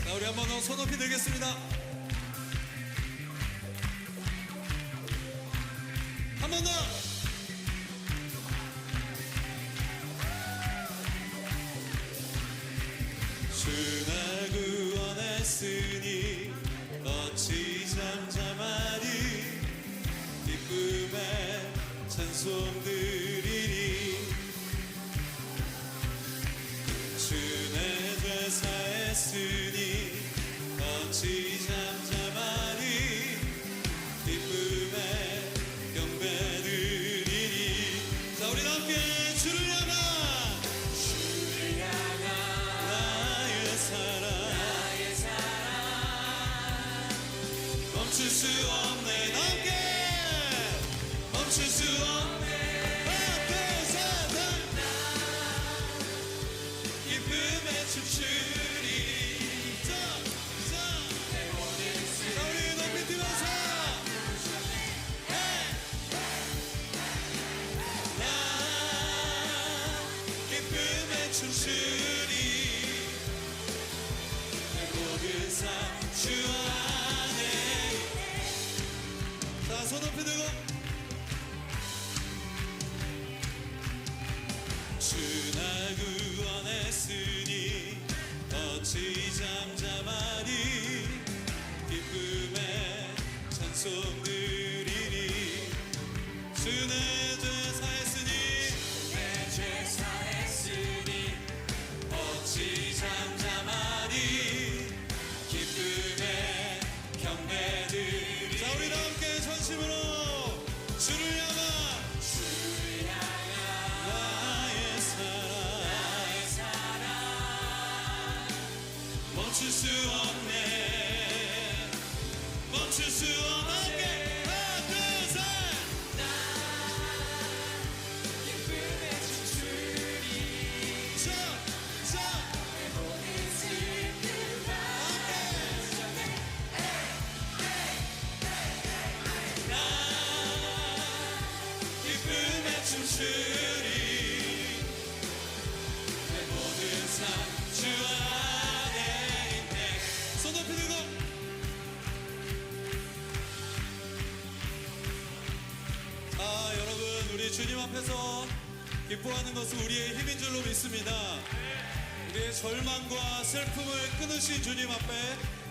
자, 우리 한 번 더 손 높이 들겠습니다. 한 번 더. 주 날 구원했으니 어찌 잠잠하니 기쁨에 찬송 드리리. 주 내 죄 사했으니 어찌 잠잠하니 기쁨에 경배 드리리. 자, 우리 함께 주를 향한 나의 사랑 멈출 수 없네. 함께 멈출 수 없네. 하나 둘 셋 기쁨에 춤추리. 자, 우리 높이 뛰면서 나 기쁨에 춤추리. 내 모든 삶 주 안에. 자, 손 높이 들고 주 날 구원했으니 어찌 잠잠하니 기쁨에 찬송 드리니. 주 내 죄 사했으니 어찌 잠잠하니 기쁨에 경배 드리니. 자, 우리 다 함께 전심으로 주를 향한 나의 사랑 멈출 수 없네. 멈출 수 없네. 하나 둘 셋 기쁨에 춤추리. 자, 내 모든 슬픔 나 기쁨에 춤추리. 내 모든 삶 주 안에 있네. 손 높이 들고 여러분, 우리 주님 앞에서 기뻐하는 것은 우리의 힘인 줄로 믿습니다. 우리의 절망과 슬픔을 끊으신 주님 앞에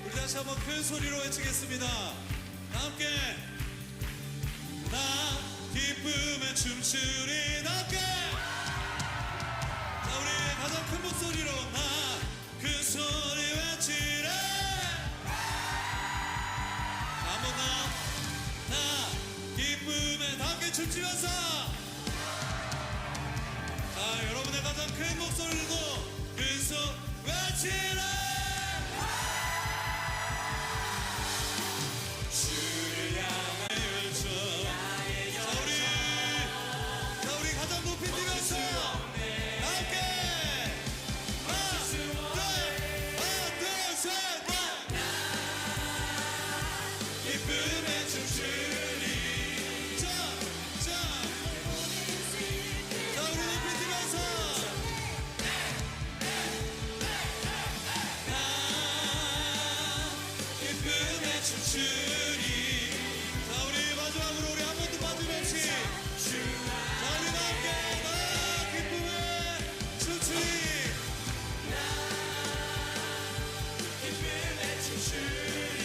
우리 다시 한번 큰 소리로 외치겠습니다. 다 함께 나 기쁨에 춤추리. 다 함께 자, 우리 가장 큰 목소리로 나 큰 소리 외치래. 한 번 더 나 기쁨에 다 함께 춤추면서 자, 여러분의 가장 큰 목소리로 큰 소리 외치래. 주를 향해 열정. 자, 우리 가장 높이 뛰면서 함께 하나 둘 셋 기쁨에 춤추리. 자, 우리 높이 뛰면서 나 기쁨에 춤추리. 자, 우리 마지막으로 우리 한 번도 빠짐없이 자, 우리 다 함께 나 기쁨에 춤추리. 기쁨에 춤추리.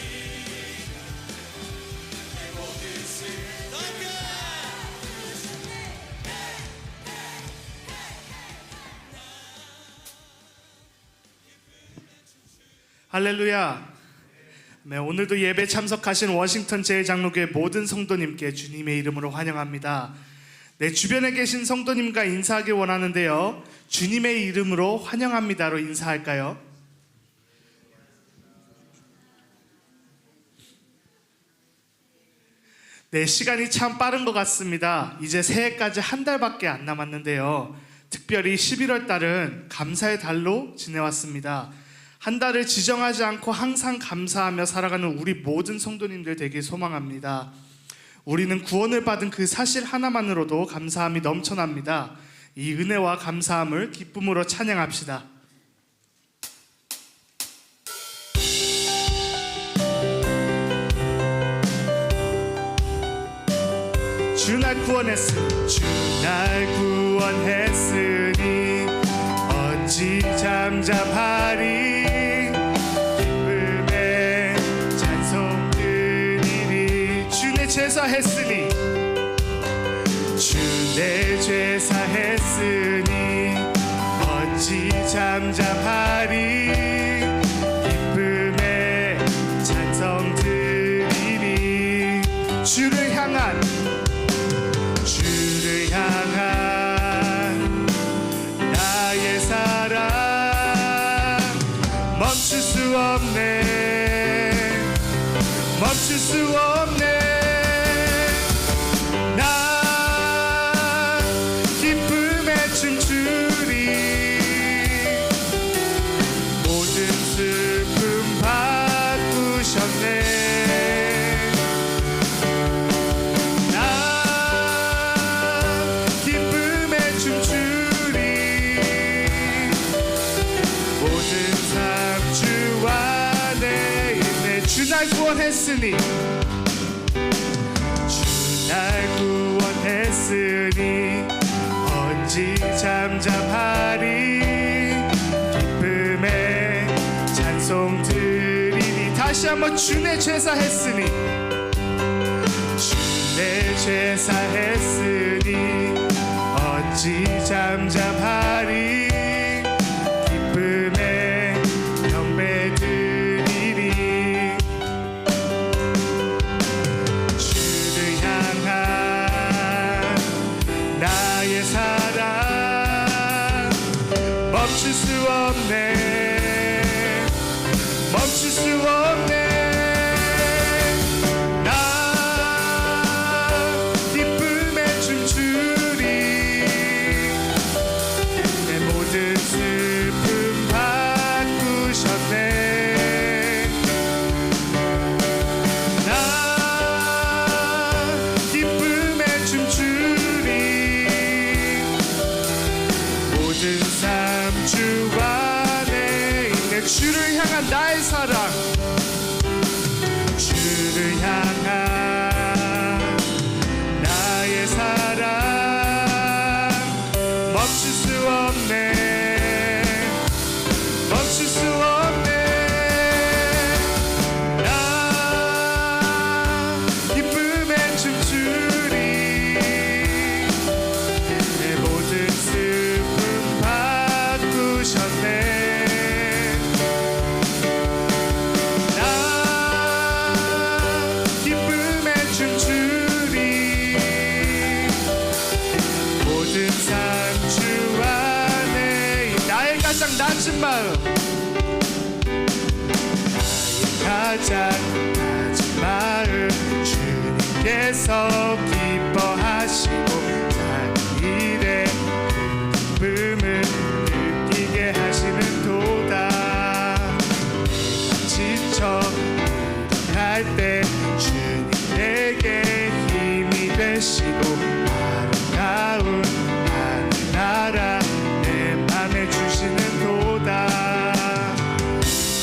내 모든 슬픔 다 함께 할렐루야. 네, 오늘도 예배 참석하신 워싱턴 제일장로교회 모든 성도님께 주님의 이름으로 환영합니다. 네, 주변에 계신 성도님과 인사하기 원하는데요, 주님의 이름으로 환영합니다로 인사할까요? 네, 시간이 참 빠른 것 같습니다. 이제 새해까지 한 달밖에 안 남았는데요, 특별히 11월 달은 감사의 달로 지내왔습니다. 한 달을 지정하지 않고 항상 감사하며 살아가는 우리 모든 성도님들 되길 소망합니다. 우리는 구원을 받은 그 사실 하나만으로도 감사함이 넘쳐납니다. 이 은혜와 감사함을 기쁨으로 찬양합시다. 주 날 구원했으니 주 날 구원했으니 어찌 잠잠하리 기쁨에 찬송 드리리 주 내 제사했으니 주 내 제사했으니 어찌 잠잠하리 기쁨에 찬송 드리리 주를 향한 나의 사랑 멈출 수 없네 멈출 수 없네 나 기쁨에 춤추리 모든 슬픔 바꾸셨네 주 날 구원했으니 주 날 구원했으니 어찌 잠잠하리 기쁨에 찬송 드리니 다시 한번 주 내 제사했으니 주 내 제사했으니 어찌 잠잠하리 기쁨에 경배 드리리 주를 향한 나의 사랑 멈출 수 없네 멈출 수 없네 주를 향한 나의 사랑 주를 향한 나의 사랑 멈출 수 없네 멈출 수 없네 나 기쁨에 춤추리 내 모든 슬픔 바꾸셨네 낮은 마음 나의 가장 낮은 마음 주님께서 기뻐하시고 작은 일에 기쁨을 느끼게 하시는 도다 내가 지쳐 일어날 때 주님 내게 힘이 되시고 아름다운 하늘나라 내 맘에 주시는 도다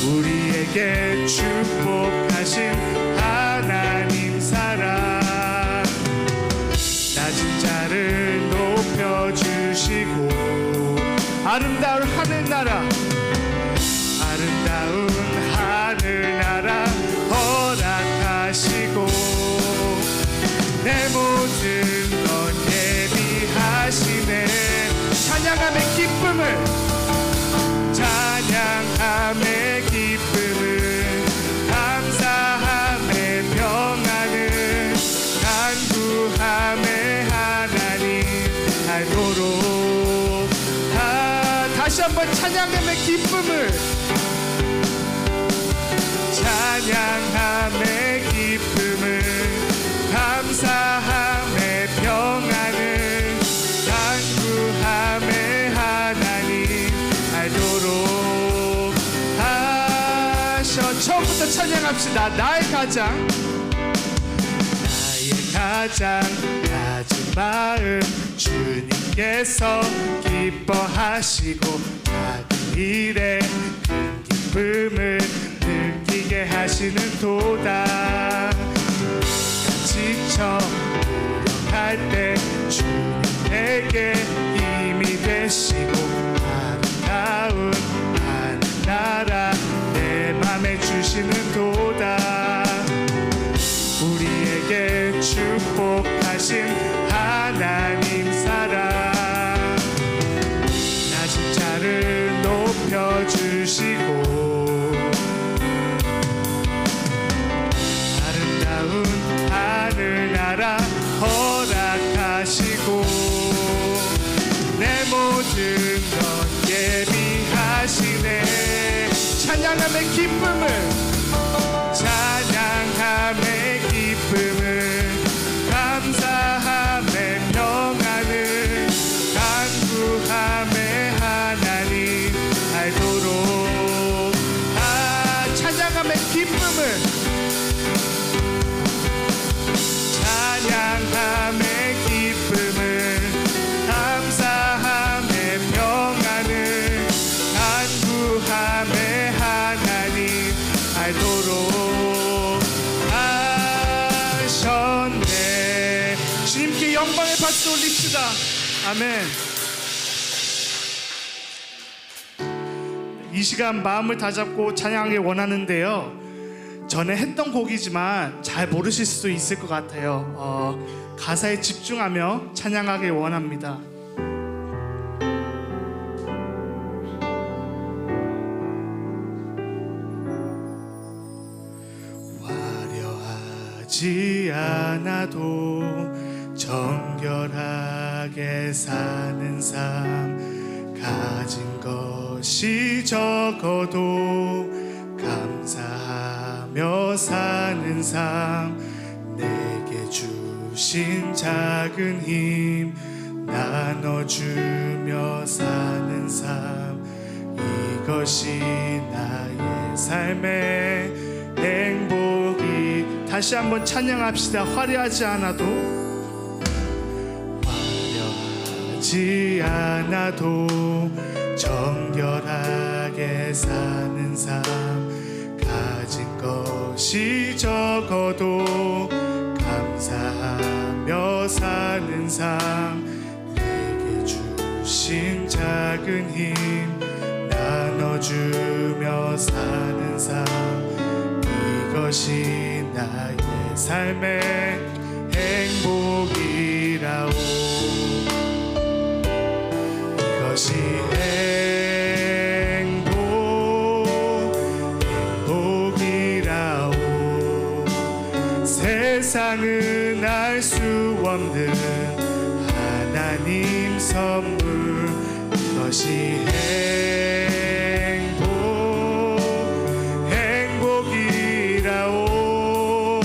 우리에게 축복하신 하나님 사랑 낮은 자를 높여주시고 아름다운 하늘나라 아름다운 하늘나라 허락하시고 내 모든 것 예비하시네 찬양함의 기쁨을 찬양함의 기쁨을 감사함의 평안을 간구함의 하나님 알도록 다시 한번 찬양함의 기쁨을 찬양함의 기쁨을 감사함의 평안을 간구함의 하나님 알도록 하셔 처음부터 찬양합시다 나의 가장 낮은 마음 주님께서 기뻐하시고 작은 일에 큰 기쁨을 느끼게 하시는 도다 지쳐 노력할 축복하신 하나님 사랑 낮은 자를 높여주시고 아름다운 하늘나라 허락하시고 내 모든 것 예비하시네 찬양함의 기쁨을 찬양함의 기쁨을 감사함의 평안을 간구함의 하나님 알도록 찬양함의 기쁨을 찬양함의 기쁨을 감사함의 평안을 간구함의 하나님 알도록 하셨네. 주님께 영광의 박수 올립시다. 아멘. 이 시간 마음을 다잡고 찬양하기 원하는데요, 전에 했던 곡이지만 잘 모르실 수도 있을 것 같아요. 가사에 집중하며 찬양하기 원합니다. 화려하지 않아도 정결하게 사는 삶 가진 것이 적어도 감사하며 사는 삶 내게 주신 작은 힘 나눠주며 사는 삶 이것이 나의 삶의 행복이 다시 한번 찬양합시다. 화려하지 않아도 화려하지 않아도 정결하게 사는 삶 가진 것이 적어도 감사하며 사는 삶 내게 주신 작은 힘 나눠주며 사는 삶 이것이 나의 삶의 행복이라오 이것이 행복이라오 세상은 알 수 없는 하나님 선물 이것이 행복이라오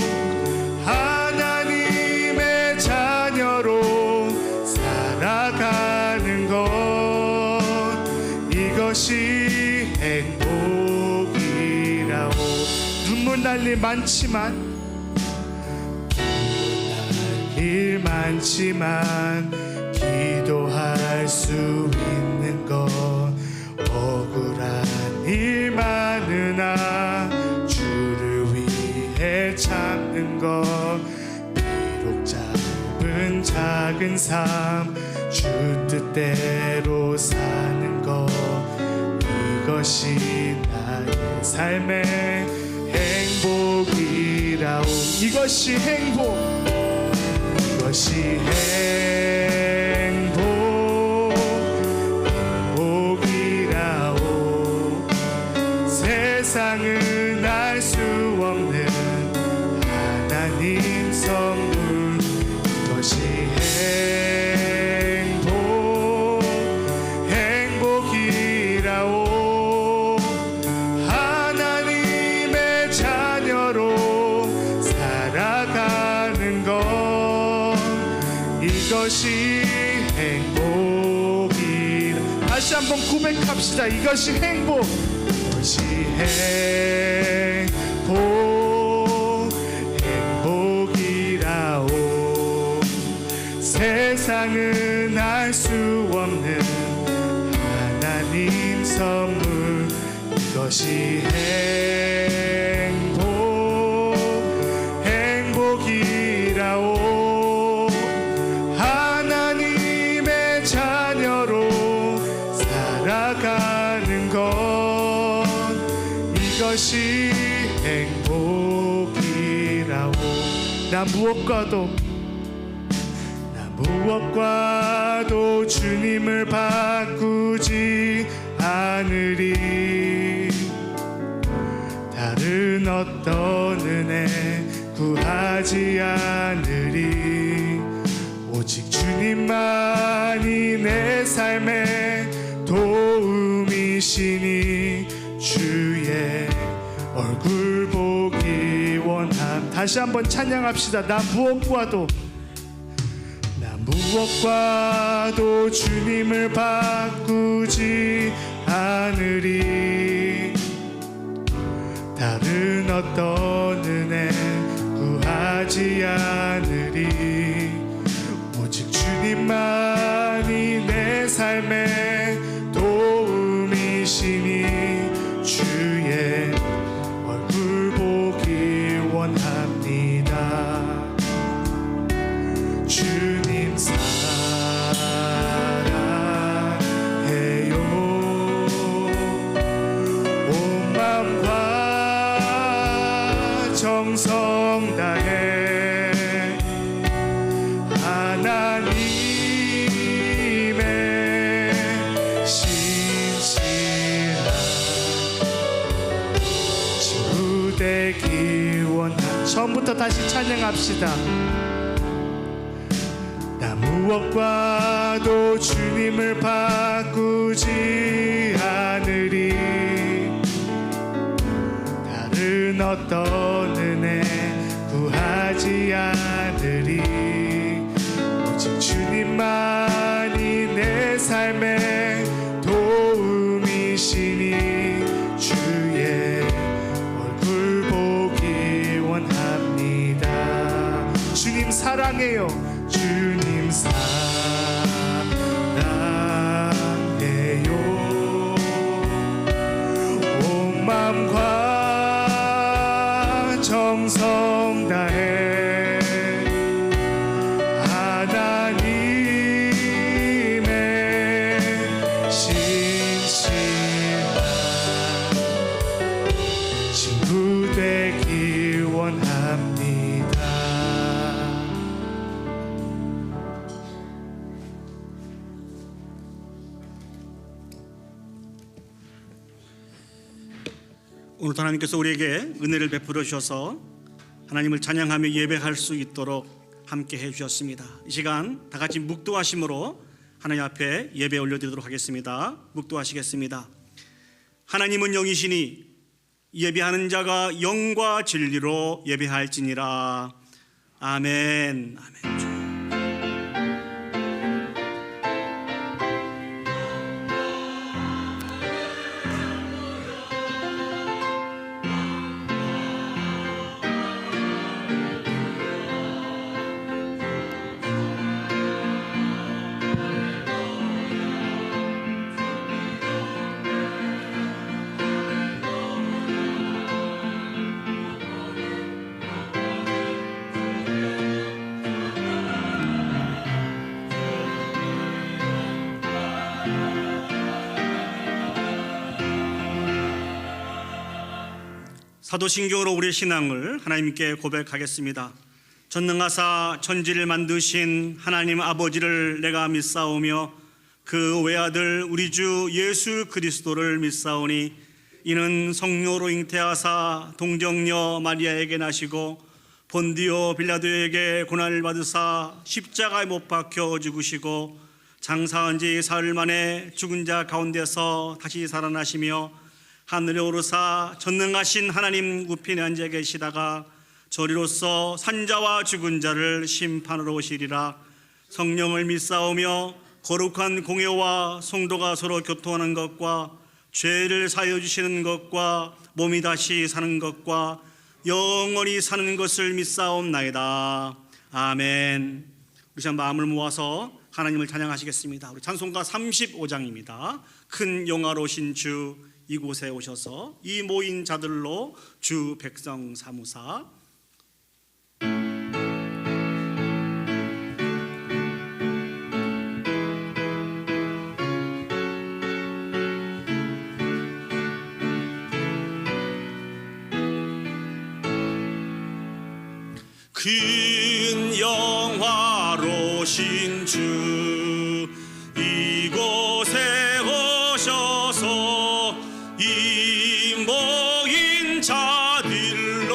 하나님의 자녀로 살아가는 것 이것이 행복이라오 눈물 날 일 많지만 기도할 수 있는 건 억울한 일 많으나 주를 위해 참는 것 비록 짧은 작은 삶 주 뜻대로 사는 것 이것이 나의 삶의 행복이라오 이것이 이것이 행복이라오 세상은 알 수 없는 하나님 선물 이것이 행복이라오 하나님의 자녀로 살아가는 것 이것이 행복이라 다시 한번 고백합시다. 이것이 이것이 행복이라오 세상은 알 수 없는 하나님 선물 이것이 행복이라오 하나님의 자녀로 살아가는 것 이것이 행복이라오 나 무엇과도 무엇과도 주님을 바꾸지 않으리. 다른 어떤 은혜 구하지 않으리. 오직 주님만이 내 삶의 도움이시니 주의 얼굴 보기 원함. 다시 한번 찬양합시다. 나 무엇과도 주님을 바꾸지 않으리. 다른 어떤 은혜 구하지 않으리. 오직 주님만이 내 삶의 도움이시니 주의 얼굴 보기 원합니다. 주님 사랑해요. 온 마음과 정성 다해 하나님의 신실한 친구 되기 원한. 처음부터 다시 찬양합시다. 나 무엇과도 주님을 바꾸지 않으리. 다른 어떤 은혜 구하지 않으리. 오직 주님만이 내 삶의 도움이시니 주의 얼굴 보기 원합니다. 주님 사랑해요. 주님 사랑해요. 온 마음과 정성 다해 하나님의 신실한 친구 되기 원합니다. 오늘도 하나님께서 우리에게 은혜를 베풀어 주셔서 하나님을 찬양하며 예배할 수 있도록 함께 해주셨습니다. 이 시간 다 같이 묵도하심으로 하나님 앞에 예배 올려드리도록 하겠습니다. 묵도하시겠습니다. 하나님은 영이시니 예배하는 자가 영과 진리로 예배할지니라. 아멘. 아멘. 사도신경으로 우리의 신앙을 하나님께 고백하겠습니다. 전능하사 천지를 만드신 하나님 아버지를 내가 믿사오며 그 외아들 우리 주 예수 그리스도를 믿사오니 이는 성령으로 잉태하사 동정녀 마리아에게 나시고 본디오 빌라도에게 고난을 받으사 십자가에 못 박혀 죽으시고 장사한 지 사흘 만에 죽은 자 가운데서 다시 살아나시며 하늘에 오르사 전능하신 하나님 우편에 앉아 계시다가 저리로서 산자와 죽은 자를 심판하러 오시리라. 성령을 믿사오며 거룩한 공회와 성도가 서로 교통하는 것과 죄를 사하여 주시는 것과 몸이 다시 사는 것과 영원히 사는 것을 믿사옵나이다. 아멘. 우리 참 마음을 모아서 하나님을 찬양하시겠습니다. 우리 찬송가 35장입니다. 큰 영화로우신 주 이곳에 오셔서 이 모인 자들로 주 백성 사무사. 큰 영화로신 주 이곳에 오셔서 이 모인 자들로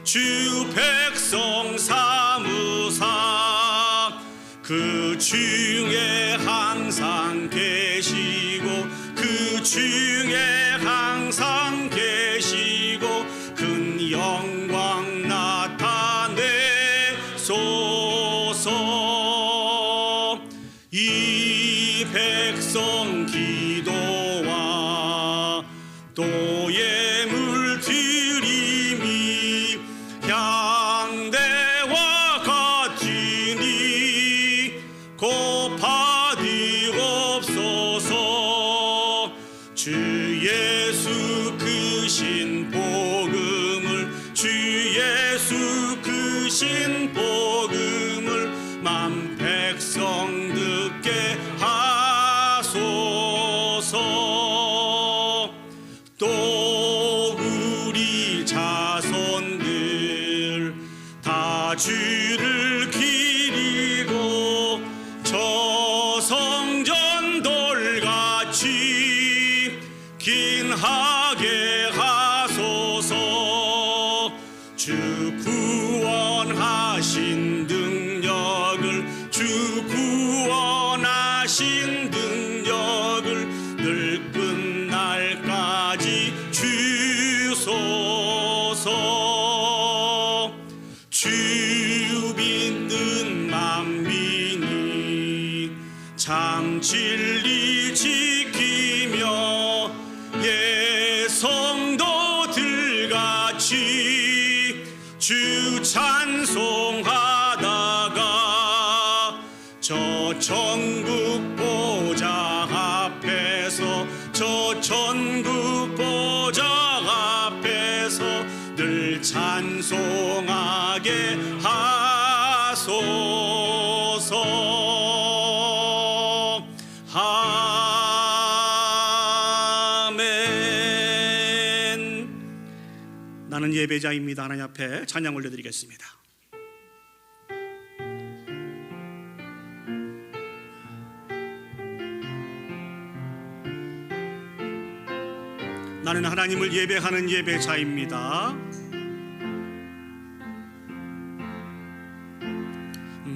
주 백성 삼으사 그 중에 항상 계시고 그 중에 항상 계시고 큰 영광 나타내소서. 이 백성 기도와 또 예물 드림이 향대와 같으니 곱하디옵소서. 주 예수 크신 복음을 주 예수 크신 복음을 만 백성 듣게 하소서. 또 우리 자손들 다 주를 기리고 저 성전 돌같이 긴하게 하소서. 주 구원하신 능력을 주 구원하신 능력을 늘 끝날까지 주소서. 주 믿는 만민이 참 진리 지키며 예성도들같이 주 찬송하다가 저 천국 보좌 앞에서 저 천국 보좌 앞에서 늘 찬송하게 하소서. 아멘. 나는 예배자입니다. 하나님 앞에 찬양 올려드리겠습니다. 나는 하나님을 예배하는 예배자입니다.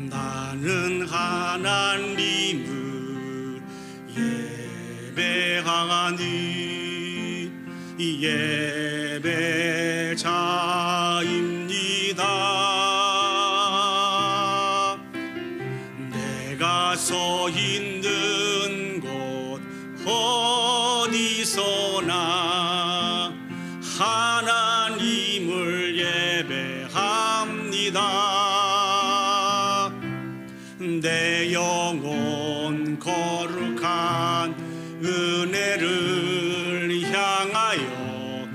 나는 하나님을 예배하는 예배자입니다. 내가 서 있는 곳 어디서나 하나님을 예배합니다. 내 영혼 거룩한 은혜를 향하여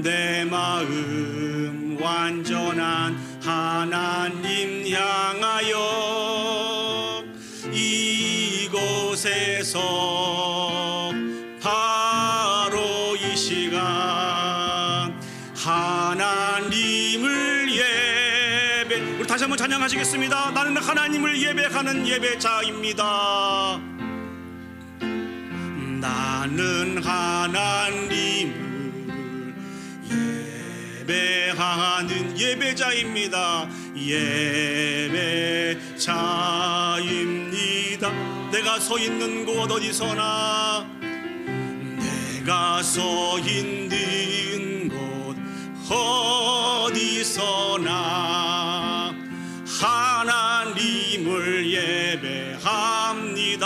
내 마음 완전한 하나님 향하여 이곳에서 바로 이 시간 하나님을 예배. 우리 다시 한번 찬양하시겠습니다. 나는 하나님을 예배하는 예배자입니다. 나는 하나님을 예배하는 예배자입니다. 예배자입니다. 내가 서 있는 곳 어디서나 내가 서 있는 곳 어디서나 하나님을 예배합니다.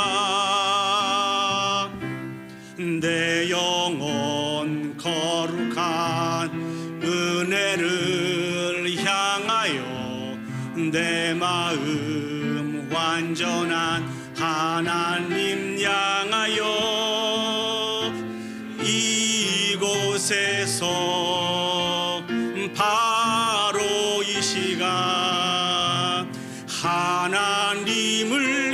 내 영혼 거룩한 은혜를 향하여 내 마음 완전한 하나님 향하여 이곳에서 바로 이 시간 하나님을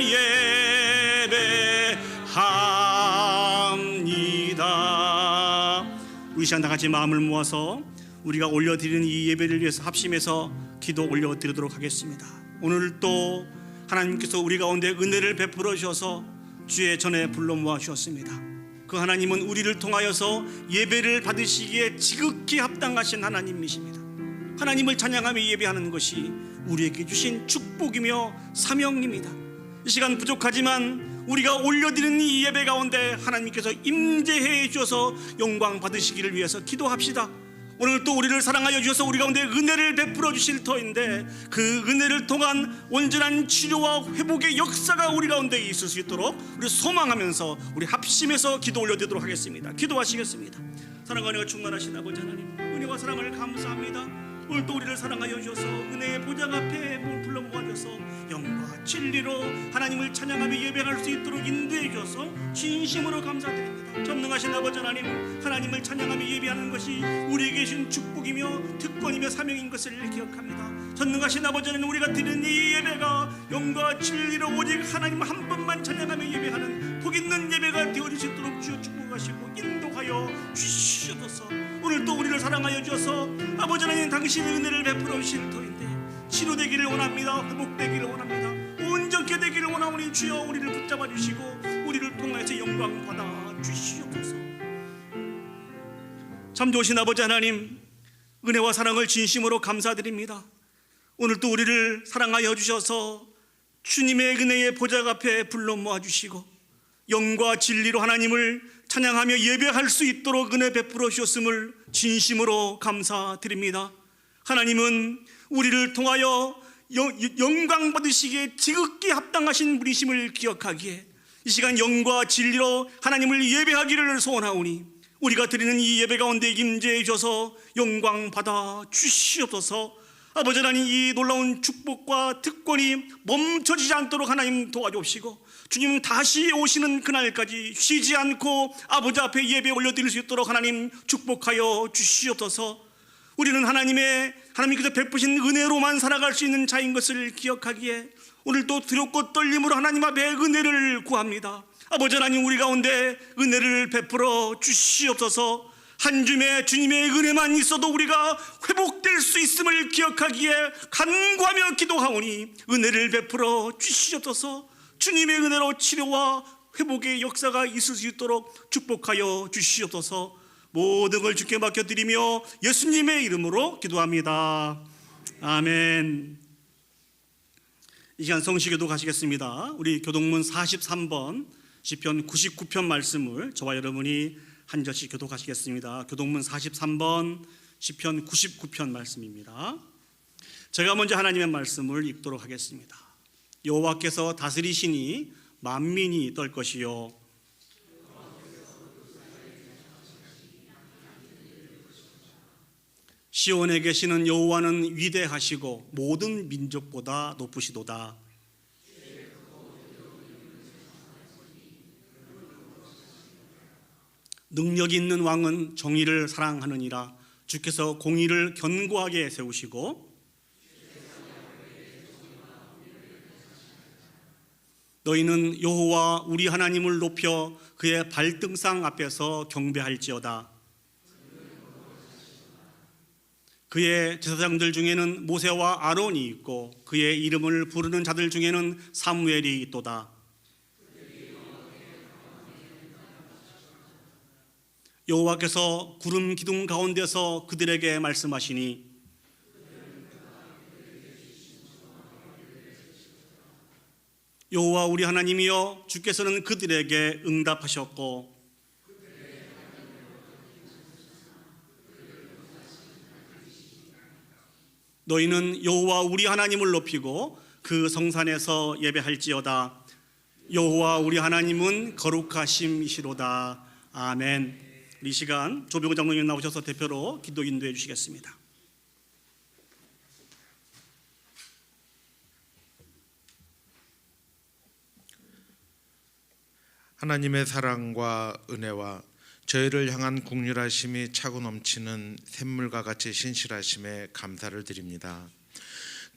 예배합니다. 우리 시간 다 같이 마음을 모아서 우리가 올려드리는 이 예배를 위해서 합심해서 기도 올려드리도록 하겠습니다. 오늘 또 하나님께서 우리 가운데 은혜를 베풀어 주셔서 주의 전에 불러 모아 주셨습니다. 그 하나님은 우리를 통하여서 예배를 받으시기에 지극히 합당하신 하나님이십니다. 하나님을 찬양하며 예배하는 것이 우리에게 주신 축복이며 사명입니다. 이 시간 부족하지만 우리가 올려드리는 이 예배 가운데 하나님께서 임재해 주셔서 영광 받으시기를 위해서 기도합시다. 오늘 또 우리를 사랑하여 주셔서 우리 가운데 은혜를 베풀어 주실 터인데 그 은혜를 통한 온전한 치료와 회복의 역사가 우리 가운데 있을 수 있도록 우리 소망하면서 우리 합심해서 기도 올려드리도록 하겠습니다. 기도하시겠습니다. 사랑과 은혜가 충만하신 아버지 하나님, 은혜와 사랑을 감사합니다. 오늘 또 우리를 사랑하여 주셔서 은혜의 보좌 앞에 불러 모아줘서 영과 진리로 하나님을 찬양하며 예배할 수 있도록 인도해 주셔서 진심으로 감사드립니다. 전능하신 아버지 하나님, 하나님을 찬양하며 예배하는 것이 우리에게 주신 축복이며 특권이며 사명인 것을 기억합니다. 전능하신 아버지 하나님, 우리가 드리는 이 예배가 영과 진리로 오직 하나님 한 분만 찬양하며 예배하는 복 있는 예배가 되어주시도록 주여 축복하시고 인도하여 주시옵소서. 오늘 또 우리를 사랑하여 주셔서 아버지 하나님 당신의 은혜를 베풀어 주실 터인데 치료되기를 원합니다. 회복되기를 원합니다. 온전케 되기를 원하오니 주여 우리를 붙잡아 주시고 우리를 통하여서 영광 받아 주시옵소서. 참 좋으신 아버지 하나님, 은혜와 사랑을 진심으로 감사드립니다. 오늘 또 우리를 사랑하여 주셔서 주님의 은혜의 보좌 앞에 불러 모아주시고 영과 진리로 하나님을 찬양하며 예배할 수 있도록 은혜 베풀어 주셨음을 진심으로 감사드립니다. 하나님은 우리를 통하여 영광 받으시기에 지극히 합당하신 분이심을 기억하기에 이 시간 영과 진리로 하나님을 예배하기를 소원하오니 우리가 드리는 이 예배 가운데 임재해 주셔서 영광 받아 주시옵소서. 아버지 하나님, 이 놀라운 축복과 특권이 멈춰지지 않도록 하나님 도와주옵시고 주님 다시 오시는 그날까지 쉬지 않고 아버지 앞에 예배 올려드릴 수 있도록 하나님 축복하여 주시옵소서. 우리는 하나님께서 베푸신 은혜로만 살아갈 수 있는 자인 것을 기억하기에 오늘 또 두렵고 떨림으로 하나님 앞에 은혜를 구합니다. 아버지 하나님, 우리 가운데 은혜를 베풀어 주시옵소서. 한 줌의 주님의 은혜만 있어도 우리가 회복될 수 있음을 기억하기에 간구하며 기도하오니 은혜를 베풀어 주시옵소서. 주님의 은혜로 치료와 회복의 역사가 있을 수 있도록 축복하여 주시옵소서. 모든 걸 주께 맡겨드리며 예수님의 이름으로 기도합니다. 아멘. 이 시간 성시교도 가시겠습니다. 우리 교동문 43번 시편 99편 말씀을 저와 여러분이 한 절씩 교독하시겠습니다. 교동문 43번 시편 99편 말씀입니다. 제가 먼저 하나님의 말씀을 읽도록 하겠습니다. 여호와께서 다스리시니 만민이 떨 것이요 시온에 계시는 여호와는 위대하시고 모든 민족보다 높으시도다. 능력 있는 왕은 정의를 사랑하느니라. 주께서 공의를 견고하게 세우시고 너희는 여호와 우리 하나님을 높여 그의 발등상 앞에서 경배할지어다. 그의 제사장들 중에는 모세와 아론이 있고 그의 이름을 부르는 자들 중에는 사무엘이 있도다. 여호와께서 구름 기둥 가운데서 그들에게 말씀하시니 여호와 우리 하나님이여 주께서는 그들에게 응답하셨고 너희는 여호와 우리 하나님을 높이고 그 성산에서 예배할지어다. 여호와 우리 하나님은 거룩하심이시로다. 아멘. 이 시간 조병호 장로님 나오셔서 대표로 기도 인도해 주시겠습니다. 하나님의 사랑과 은혜와 저희를 향한 긍휼하심이 차고 넘치는 샘물과 같이 신실하심에 감사를 드립니다.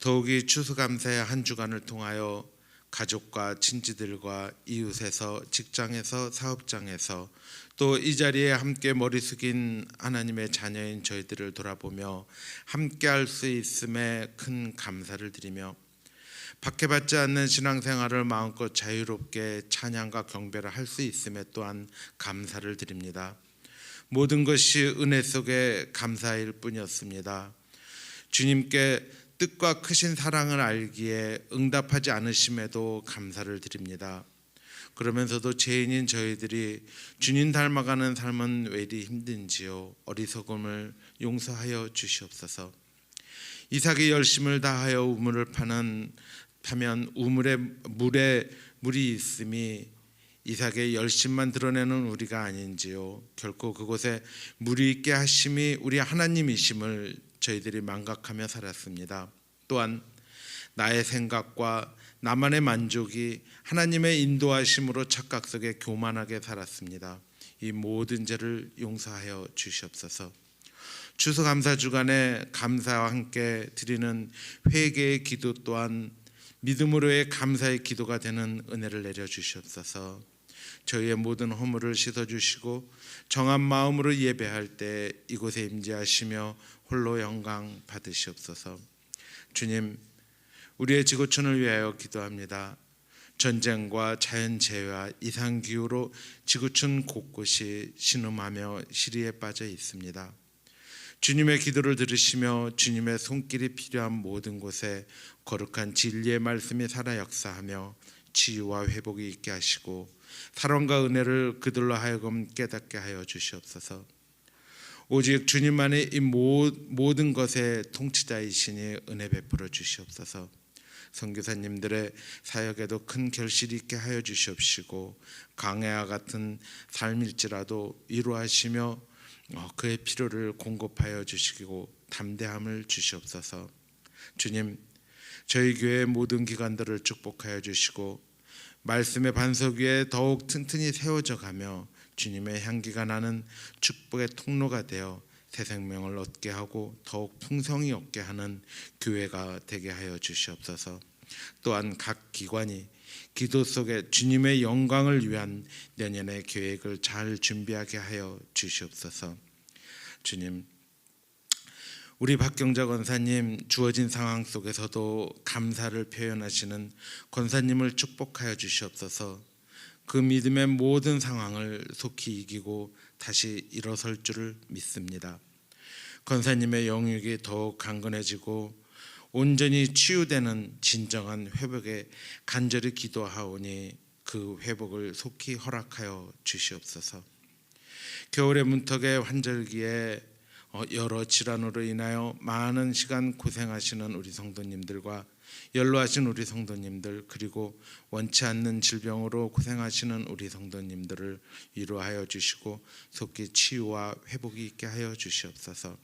더욱이 추수감사의 한 주간을 통하여 가족과 친지들과 이웃에서 직장에서 사업장에서 또 이 자리에 함께 머리 숙인 하나님의 자녀인 저희들을 돌아보며 함께 할 수 있음에 큰 감사를 드리며 박해받지 않는 신앙생활을 마음껏 자유롭게 찬양과 경배를 할 수 있음에 또한 감사를 드립니다. 모든 것이 은혜 속에 감사일 뿐이었습니다. 주님께 뜻과 크신 사랑을 알기에 응답하지 않으심에도 감사를 드립니다. 그러면서도 죄인인 저희들이 주님 닮아가는 삶은 왜 이리 힘든지요. 어리석음을 용서하여 주시옵소서. 이삭이 열심을 다하여 우물을 파면 우물에 물이 있음이 이삭의 열심만 드러내는 우리가 아닌지요. 결코 그곳에 물이 있게 하심이 우리 하나님이심을 저희들이 망각하며 살았습니다. 또한 나의 생각과 나만의 만족이 하나님의 인도하심으로 착각 속에 교만하게 살았습니다. 이 모든 죄를 용서하여 주시옵소서. 추수감사 주간에 감사와 함께 드리는 회개의 기도 또한 믿음으로의 감사의 기도가 되는 은혜를 내려주시옵소서. 저희의 모든 허물을 씻어주시고 정한 마음으로 예배할 때 이곳에 임재하시며 홀로 영광 받으시옵소서. 주님, 우리의 지구촌을 위하여 기도합니다. 전쟁과 자연재해와 이상기후로 지구촌 곳곳이 신음하며 시리에 빠져 있습니다. 주님의 기도를 들으시며 주님의 손길이 필요한 모든 곳에 거룩한 진리의 말씀이 살아 역사하며 치유와 회복이 있게 하시고 사랑과 은혜를 그들로 하여금 깨닫게 하여 주시옵소서. 오직 주님만이 이 모든 것의 통치자이시니 은혜 베풀어 주시옵소서. 선교사님들의 사역에도 큰 결실이 있게 하여 주시옵시고 강해와 같은 삶일지라도 위로하시며 그의 필요를 공급하여 주시고 담대함을 주시옵소서. 주님, 저희 교회의 모든 기관들을 축복하여 주시고 말씀의 반석 위에 더욱 튼튼히 세워져 가며 주님의 향기가 나는 축복의 통로가 되어 새 생명을 얻게 하고 더욱 풍성히 얻게 하는 교회가 되게 하여 주시옵소서. 또한 각 기관이 기도 속에 주님의 영광을 위한 내년의 계획을 잘 준비하게 하여 주시옵소서. 주님, 우리 박경자 권사님 주어진 상황 속에서도 감사를 표현하시는 권사님을 축복하여 주시옵소서. 그 믿음의 모든 상황을 속히 이기고 다시 일어설 줄을 믿습니다. 권사님의 영육이 더욱 강건해지고 온전히 치유되는 진정한 회복에 간절히 기도하오니 그 회복을 속히 허락하여 주시옵소서. 겨울의 문턱의 환절기에 여러 질환으로 인하여 많은 시간 고생하시는 우리 성도님들과 연로하신 우리 성도님들, 그리고 원치 않는 질병으로 고생하시는 우리 성도님들을 위로하여 주시고 속히 치유와 회복이 있게 하여 주시옵소서.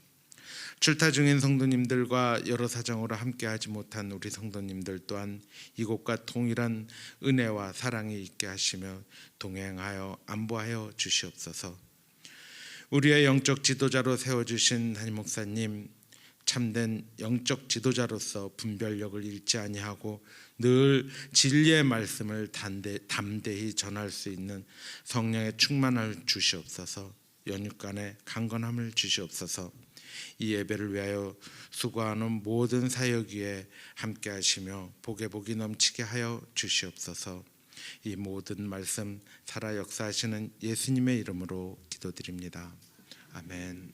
출타 중인 성도님들과 여러 사정으로 함께하지 못한 우리 성도님들 또한 이곳과 동일한 은혜와 사랑이 있게 하시며 동행하여 안보하여 주시옵소서. 우리의 영적 지도자로 세워주신 담임 목사님, 참된 영적 지도자로서 분별력을 잃지 아니하고 늘 진리의 말씀을 담대히 전할 수 있는 성령의 충만을 주시옵소서. 연육간에 강건함을 주시옵소서. 이 예배를 위하여 수고하는 모든 사역 위에 함께 하시며 복에 복이 넘치게 하여 주시옵소서. 이 모든 말씀 살아 역사하시는 예수님의 이름으로 기도드립니다. 아멘.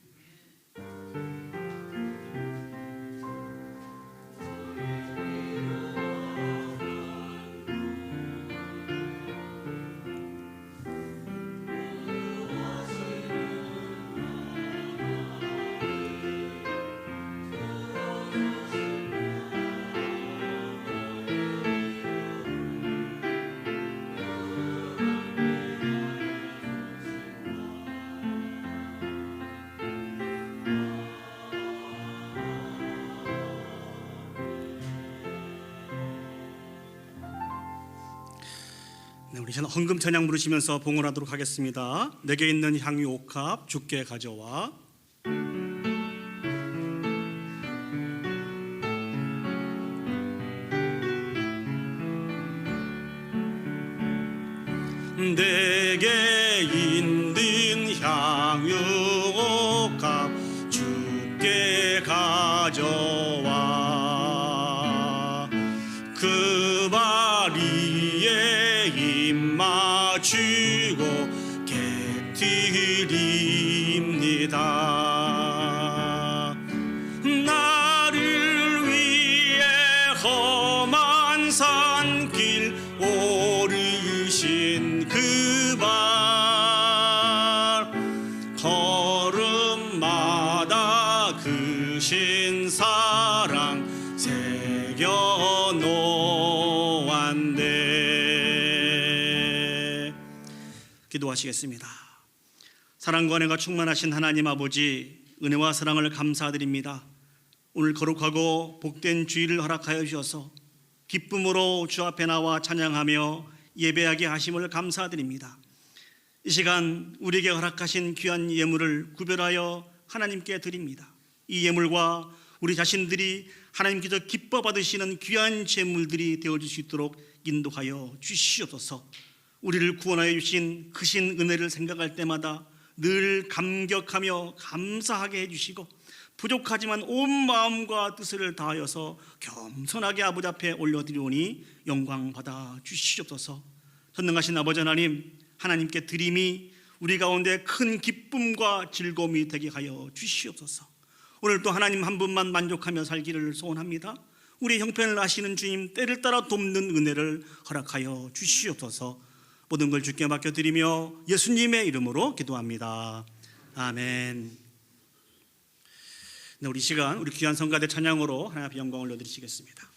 네, 우리 헌금 찬양 부르시면서 봉헌하도록 하겠습니다. 내게 있는 향유 옥합 주께 가져와. 내게 있는 향유옥값 주께 가져와 그 바리에 입 맞추고 객드립니다. 나를 위해 험한 산길 오르신 그 발 걸음마다 그 신사랑 새겨 놓았네. 기도하시겠습니다. 사랑과 은혜가 충만하신 하나님 아버지, 은혜와 사랑을 감사드립니다. 오늘 거룩하고 복된 주일을 허락하여 주셔서 기쁨으로 주 앞에 나와 찬양하며 예배하게 하심을 감사드립니다. 이 시간 우리에게 허락하신 귀한 예물을 구별하여 하나님께 드립니다. 이 예물과 우리 자신들이 하나님께서 기뻐 받으시는 귀한 제물들이 되어질 수 있도록 인도하여 주시옵소서. 우리를 구원하여 주신 크신 은혜를 생각할 때마다 늘 감격하며 감사하게 해주시고, 부족하지만 온 마음과 뜻을 다하여서 겸손하게 아버지 앞에 올려드리오니 영광 받아 주시옵소서. 전능하신 아버지 하나님, 하나님께 드림이 우리 가운데 큰 기쁨과 즐거움이 되게 하여 주시옵소서. 오늘 또 하나님 한 분만 만족하며 살기를 소원합니다. 우리 형편을 아시는 주님, 때를 따라 돕는 은혜를 허락하여 주시옵소서. 모든 걸 주께 맡겨드리며 예수님의 이름으로 기도합니다. 아멘. 네, 우리 시간 우리 귀한 성가대 찬양으로 하나님 앞에 영광을 올려드리시겠습니다.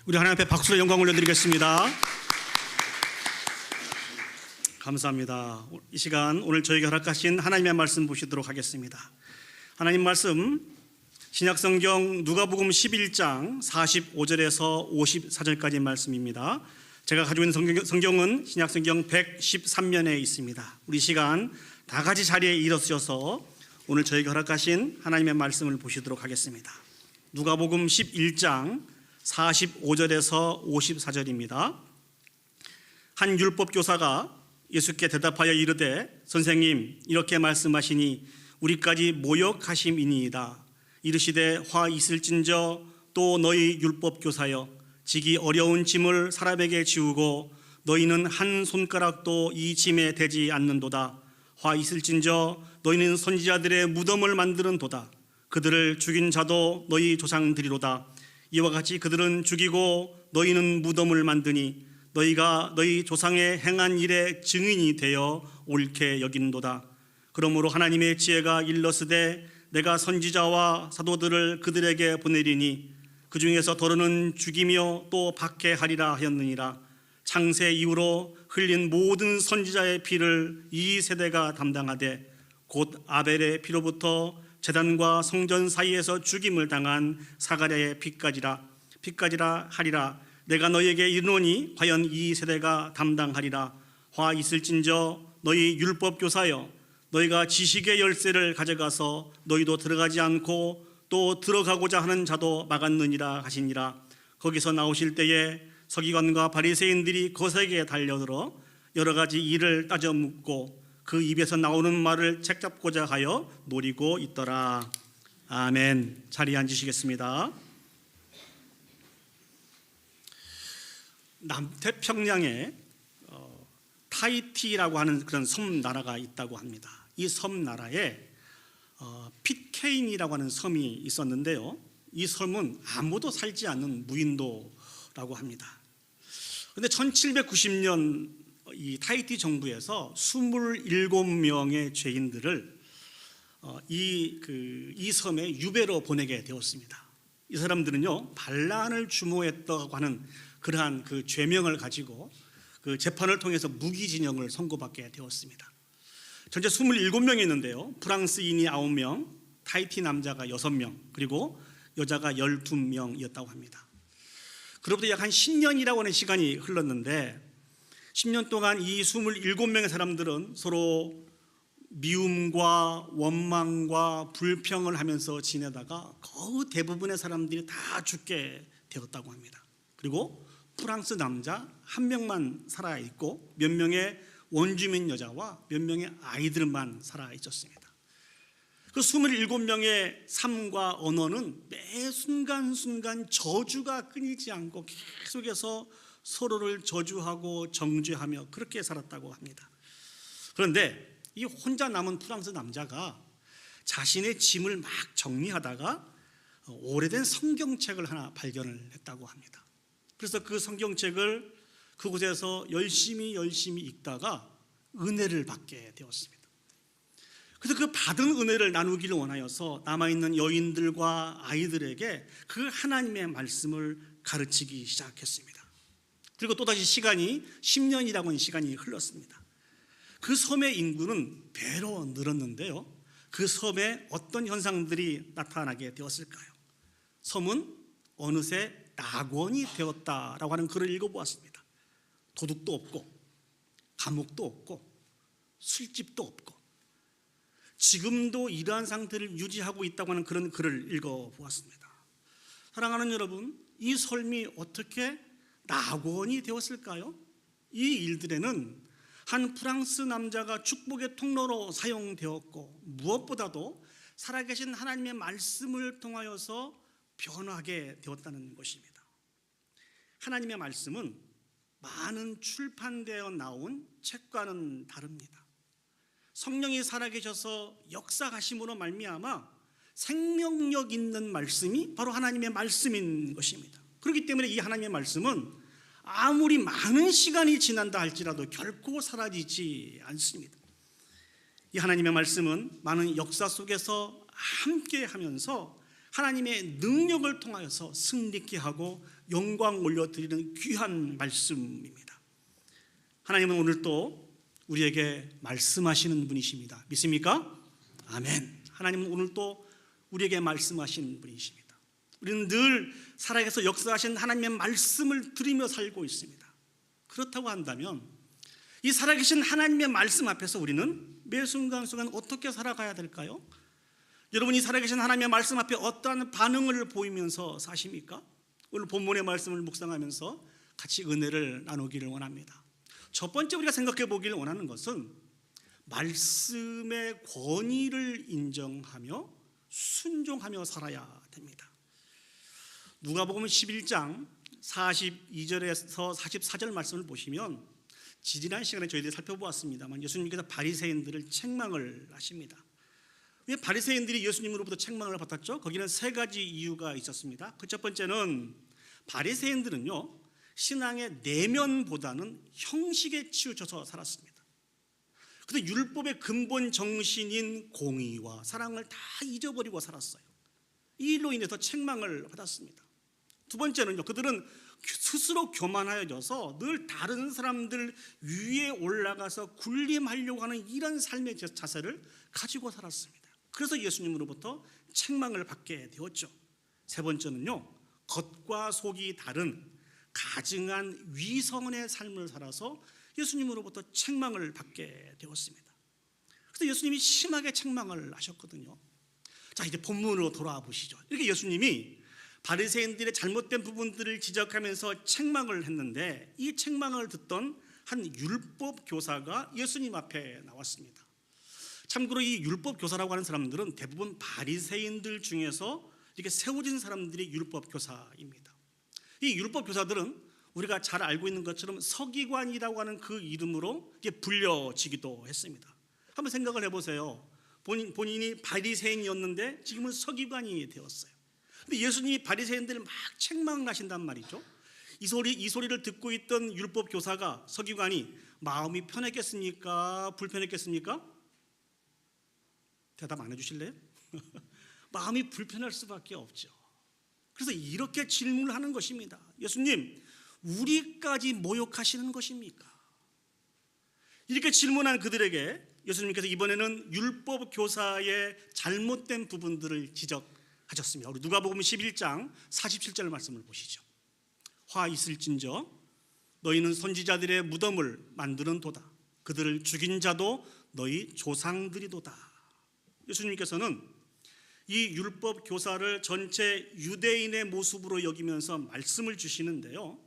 우리 하나님 앞에 박수로 영광 올려드리겠습니다. 감사합니다. 이 시간 오늘 저에게 허락하신 하나님의 말씀 보시도록 하겠습니다. 하나님 말씀 신약성경 누가복음 11장 45절에서 54절까지 말씀입니다. 제가 가지고 있는 성경은 신약성경 113면에 있습니다. 우리 시간 다 같이 자리에 일어서셔서 오늘 저에게 허락하신 하나님의 말씀을 보시도록 하겠습니다. 누가복음 11장 45절에서 54절입니다. 한 율법교사가 예수께 대답하여 이르되 선생님 이렇게 말씀하시니 우리까지 모욕하심이니이다. 이르시되 화 있을진저 또 너희 율법교사여 지기 어려운 짐을 사람에게 지우고 너희는 한 손가락도 이 짐에 대지 않는도다. 화 있을진저 너희는 선지자들의 무덤을 만드는도다. 그들을 죽인 자도 너희 조상들이로다. 이와 같이 그들은 죽이고 너희는 무덤을 만드니 너희가 너희 조상의 행한 일의 증인이 되어 옳게 여긴도다. 그러므로 하나님의 지혜가 일렀으되 내가 선지자와 사도들을 그들에게 보내리니 그 중에서 더러는 죽이며 또 박해하리라 하였느니라. 창세 이후로 흘린 모든 선지자의 피를 이 세대가 담당하되 곧 아벨의 피로부터 제단과 성전 사이에서 죽임을 당한 사가랴의 피까지라 하리라. 내가 너희에게 이르노니 과연 이 세대가 담당하리라. 화 있을진저 너희 율법교사여 너희가 지식의 열쇠를 가져가서 너희도 들어가지 않고 또 들어가고자 하는 자도 막았느니라 하시니라. 거기서 나오실 때에 서기관과 바리새인들이 거세게 달려들어 여러 가지 일을 따져 묻고 그 입에서 나오는 말을 책잡고자 하여 노리고 있더라. 아멘. 자리에 앉으시겠습니다. 남태평양에 타히티라고 하는 그런 섬나라가 있다고 합니다. 이 섬나라에 핏케인이라고 하는 섬이 있었는데요. 이 섬은 아무도 살지 않는 무인도라고 합니다. 그런데 1790년 이 타히티 정부에서 27명의 죄인들을 이 섬에 유배로 보내게 되었습니다. 이 사람들은요 반란을 주모했다고 하는 그러한 그 죄명을 가지고 그 재판을 통해서 무기징역을 선고받게 되었습니다. 전체 27명이 있는데요. 프랑스인이 9명, 타히티 남자가 6명, 그리고 여자가 12명이었다고 합니다. 그로부터 약 한 10년이라고 하는 시간이 흘렀는데 10년 동안 이 27명의 사람들은 서로 미움과 원망과 불평을 하면서 지내다가 거의 대부분의 사람들이 다 죽게 되었다고 합니다. 그리고 프랑스 남자 1명만 살아있고 몇 명의 원주민 여자와 몇 명의 아이들만 살아있었습니다. 그 27명의 삶과 언어는 매 순간순간 저주가 끊이지 않고 계속해서 서로를 저주하고 정죄하며 그렇게 살았다고 합니다. 그런데 이 혼자 남은 프랑스 남자가 자신의 짐을 막 정리하다가 오래된 성경책을 하나 발견을 했다고 합니다. 그래서 그 성경책을 그곳에서 열심히 읽다가 은혜를 받게 되었습니다. 그래서 그 받은 은혜를 나누기를 원하여서 남아있는 여인들과 아이들에게 그 하나님의 말씀을 가르치기 시작했습니다. 그리고 또다시 시간이 10년이라고 하는 시간이 흘렀습니다. 그 섬의 인구는 배로 늘었는데요. 그 섬에 어떤 현상들이 나타나게 되었을까요? 섬은 어느새 낙원이 되었다라고 하는 글을 읽어보았습니다. 도둑도 없고 감옥도 없고 술집도 없고 지금도 이러한 상태를 유지하고 있다고 하는 그런 글을 읽어보았습니다. 사랑하는 여러분, 이 삶이 어떻게 낙원이 되었을까요? 이 일들에는 한 프랑스 남자가 축복의 통로로 사용되었고 무엇보다도 살아계신 하나님의 말씀을 통하여서 변하게 되었다는 것입니다. 하나님의 말씀은 많은 출판되어 나온 책과는 다릅니다. 성령이 살아계셔서 역사하심으로 말미암아 생명력 있는 말씀이 바로 하나님의 말씀인 것입니다. 그렇기 때문에 이 하나님의 말씀은 아무리 많은 시간이 지난다 할지라도 결코 사라지지 않습니다. 이 하나님의 말씀은 많은 역사 속에서 함께 하면서 하나님의 능력을 통하여서 승리케 하고 영광 올려드리는 귀한 말씀입니다. 하나님은 오늘 또 우리에게 말씀하시는 분이십니다. 믿습니까? 아멘. 하나님은 오늘 또 우리에게 말씀하시는 분이십니다. 우리는 늘 살아계셔서 역사하신 하나님의 말씀을 들으며 살고 있습니다. 그렇다고 한다면 이 살아계신 하나님의 말씀 앞에서 우리는 매 순간순간 어떻게 살아가야 될까요? 여러분이 살아계신 하나님의 말씀 앞에 어떠한 반응을 보이면서 사십니까? 오늘 본문의 말씀을 묵상하면서 같이 은혜를 나누기를 원합니다. 첫 번째 우리가 생각해 보기를 원하는 것은 말씀의 권위를 인정하며 순종하며 살아야 됩니다. 누가복음 11장 42절에서 44절 말씀을 보시면 지난 시간에 저희들이 살펴보았습니다만 예수님께서 바리새인들을 책망을 하십니다. 왜 바리새인들이 예수님으로부터 책망을 받았죠? 거기는 세 가지 이유가 있었습니다. 그 첫 번째는 바리새인들은요 신앙의 내면보다는 형식에 치우쳐서 살았습니다. 그래서 율법의 근본 정신인 공의와 사랑을 다 잊어버리고 살았어요. 이 일로 인해서 책망을 받았습니다. 두 번째는요, 그들은 스스로 교만하여져서 늘 다른 사람들 위에 올라가서 군림하려고 하는 이런 삶의 자세를 가지고 살았습니다. 그래서 예수님으로부터 책망을 받게 되었죠. 세 번째는요, 겉과 속이 다른 가증한 위선의 삶을 살아서 예수님으로부터 책망을 받게 되었습니다. 그래서 예수님이 심하게 책망을 하셨거든요. 자, 이제 본문으로 돌아와 보시죠. 이렇게 예수님이 바리새인들의 잘못된 부분들을 지적하면서 책망을 했는데 이 책망을 듣던 한 율법 교사가 예수님 앞에 나왔습니다. 참고로 이 율법 교사라고 하는 사람들은 대부분 바리새인들 중에서 이렇게 세워진 사람들이 율법 교사입니다. 이 율법 교사들은 우리가 잘 알고 있는 것처럼 서기관이라고 하는 그 이름으로 이게 불려지기도 했습니다. 한번 생각을 해보세요. 본인이 바리새인이었는데 지금은 서기관이 되었어요. 근데 예수님이 바리새인들을 막 책망하신단 말이죠. 이 소리를 듣고 있던 율법 교사가, 서기관이 마음이 편했겠습니까? 불편했겠습니까? 대답 안 해주실래요? 마음이 불편할 수밖에 없죠. 그래서 이렇게 질문을 하는 것입니다. 예수님, 우리까지 모욕하시는 것입니까? 이렇게 질문한 그들에게 예수님께서 이번에는 율법 교사의 잘못된 부분들을 지적하셨습니다. 우리 누가복음 11장 47절 말씀을 보시죠. 화 있을진저 너희는 선지자들의 무덤을 만드는 도다. 그들을 죽인 자도 너희 조상들이도다. 예수님께서는 이 율법 교사를 전체 유대인의 모습으로 여기면서 말씀을 주시는데요,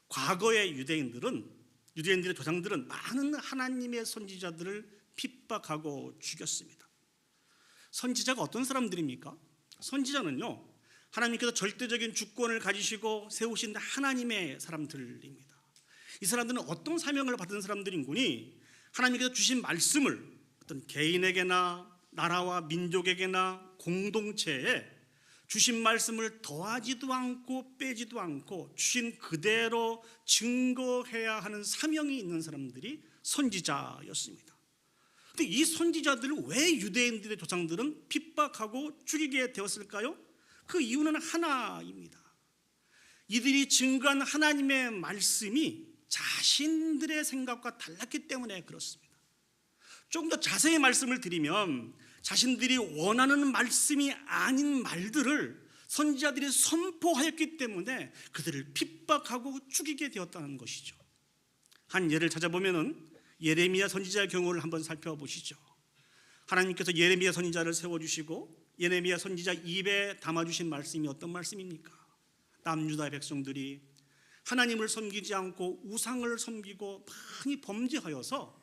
과거의 유대인들의 조상들은 많은 하나님의 선지자들을 핍박하고 죽였습니다. 선지자가 어떤 사람들입니까? 선지자는요, 하나님께서 절대적인 주권을 가지시고 세우신 하나님의 사람들입니다. 이 사람들은 어떤 사명을 받은 사람들인구니 하나님께서 주신 말씀을 어떤 개인에게나 나라와 민족에게나 공동체에 주신 말씀을 더하지도 않고 빼지도 않고 주신 그대로 증거해야 하는 사명이 있는 사람들이 선지자였습니다. 근데 이 선지자들을 왜 유대인들의 조상들은 핍박하고 죽이게 되었을까요? 그 이유는 하나입니다. 이들이 증거한 하나님의 말씀이 자신들의 생각과 달랐기 때문에 그렇습니다. 조금 더 자세히 말씀을 드리면 자신들이 원하는 말씀이 아닌 말들을 선지자들이 선포하였기 때문에 그들을 핍박하고 죽이게 되었다는 것이죠. 한 예를 찾아보면은 예레미야 선지자의 경우를 한번 살펴보시죠. 하나님께서 예레미야 선지자를 세워주시고 예레미야 선지자 입에 담아주신 말씀이 어떤 말씀입니까? 남유다의 백성들이 하나님을 섬기지 않고 우상을 섬기고 많이 범죄하여서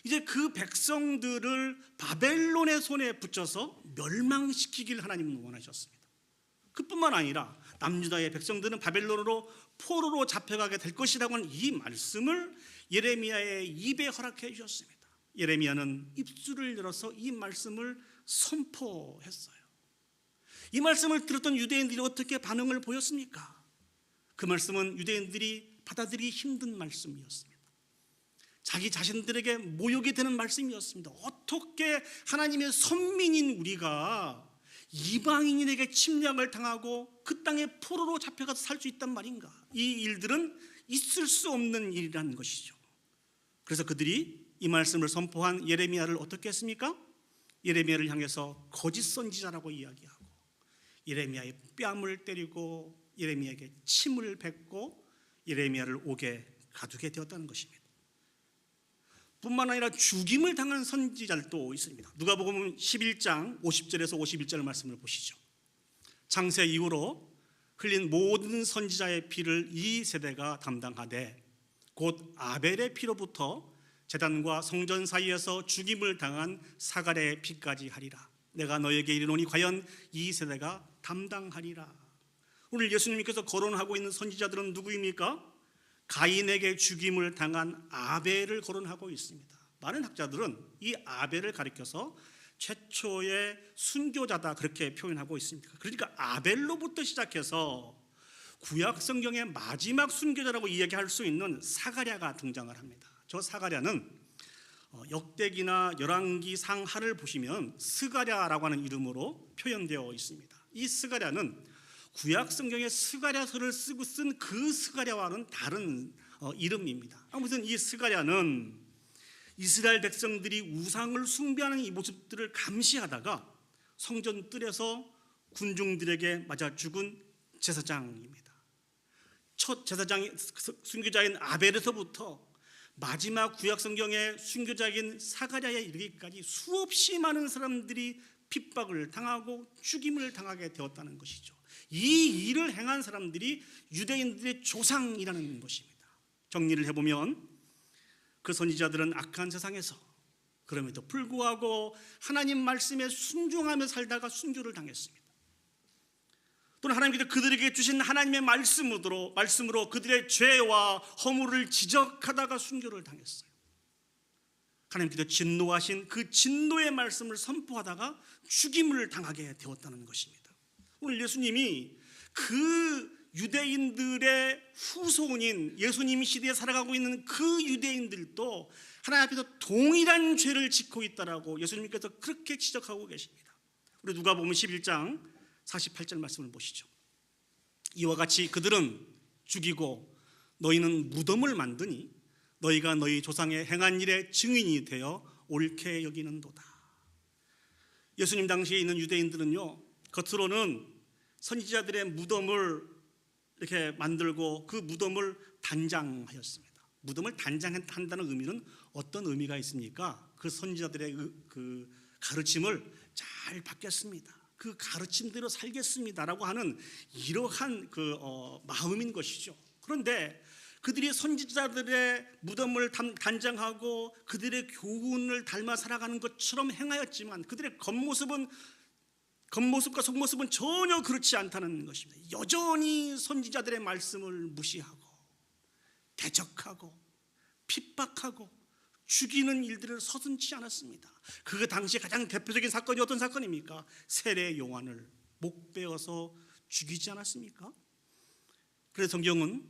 이제 그 백성들을 바벨론의 손에 붙여서 멸망시키길 하나님은 원하셨습니다. 그뿐만 아니라 남유다의 백성들은 바벨론으로 포로로 잡혀가게 될 것이라고 하는 이 말씀을 예레미야의 입에 허락해 주셨습니다. 예레미야는 입술을 열어서 이 말씀을 선포했어요. 이 말씀을 들었던 유대인들이 어떻게 반응을 보였습니까? 그 말씀은 유대인들이 받아들이기 힘든 말씀이었습니다. 자기 자신들에게 모욕이 되는 말씀이었습니다. 어떻게 하나님의 선민인 우리가 이방인에게 침략을 당하고 그 땅에 포로로 잡혀가서 살 수 있단 말인가? 이 일들은 있을 수 없는 일이라는 것이죠. 그래서 그들이 이 말씀을 선포한 예레미야를 어떻게 했습니까? 예레미야를 향해서 거짓 선지자라고 이야기하고 예레미야의 뺨을 때리고 예레미야에게 침을 뱉고 예레미야를 옥에 가두게 되었다는 것입니다. 뿐만 아니라 죽임을 당한 선지자들도 있습니다. 누가복음 11장 50절에서 51절 말씀을 보시죠. 창세 이후로 흘린 모든 선지자의 피를 이 세대가 담당하되 곧 아벨의 피로부터 제단과 성전 사이에서 죽임을 당한 사가랴의 피까지 하리라. 내가 너에게 이르노니 과연 이 세대가 담당하리라. 오늘 예수님께서 거론하고 있는 선지자들은 누구입니까? 가인에게 죽임을 당한 아벨을 거론하고 있습니다. 많은 학자들은 이 아벨을 가리켜서 최초의 순교자다 그렇게 표현하고 있습니다. 그러니까 아벨로부터 시작해서 구약 성경의 마지막 순교자라고 이야기할 수 있는 사가랴가 등장을 합니다. 저 사가랴는 역대기나 열왕기 상하를 보시면 스가랴라고 하는 이름으로 표현되어 있습니다. 이 스가랴는 구약 성경의 스가랴서를 쓰고 쓴 그 스가랴와는 다른 이름입니다. 아무튼 이 스가랴는 이스라엘 백성들이 우상을 숭배하는 이 모습들을 감시하다가 성전 뜰에서 군중들에게 맞아 죽은 제사장입니다. 첫 제사장 순교자인 아벨에서부터 마지막 구약 성경의 순교자인 사가랴에 이르기까지 수없이 많은 사람들이 핍박을 당하고 죽임을 당하게 되었다는 것이죠. 이 일을 행한 사람들이 유대인들의 조상이라는 것입니다. 정리를 해보면 그 선지자들은 악한 세상에서 그럼에도 불구하고 하나님 말씀에 순종하며 살다가 순교를 당했습니다. 또는 하나님께서 그들에게 주신 하나님의 말씀으로 그들의 죄와 허물을 지적하다가 순교를 당했어요. 하나님께서 진노하신 그 진노의 말씀을 선포하다가 죽임을 당하게 되었다는 것입니다. 오늘 예수님이 그 유대인들의 후손인 예수님 시대에 살아가고 있는 그 유대인들도 하나님 앞에서 동일한 죄를 짓고 있다라고 예수님께서 그렇게 지적하고 계십니다. 우리 누가복음 11장 48절 말씀을 보시죠. 이와 같이 그들은 죽이고 너희는 무덤을 만드니 너희가 너희 조상의 행한 일의 증인이 되어 옳게 여기는도다. 예수님 당시에 있는 유대인들은요, 겉으로는 선지자들의 무덤을 이렇게 만들고 그 무덤을 단장하였습니다. 무덤을 단장한다는 의미는 어떤 의미가 있습니까? 그 선지자들의 그 가르침을 잘 받겠습니다. 그 가르침대로 살겠습니다라고 하는 이러한 마음인 것이죠. 그런데 그들이 선지자들의 무덤을 단장하고 그들의 교훈을 닮아 살아가는 것처럼 행하였지만 그들의 겉모습과 속모습은 전혀 그렇지 않다는 것입니다. 여전히 선지자들의 말씀을 무시하고 대적하고 핍박하고 죽이는 일들을 서슴지 않았습니다. 그 당시에 가장 대표적인 사건이 어떤 사건입니까? 세례 요한을 목베어서 죽이지 않았습니까? 그래서 성경은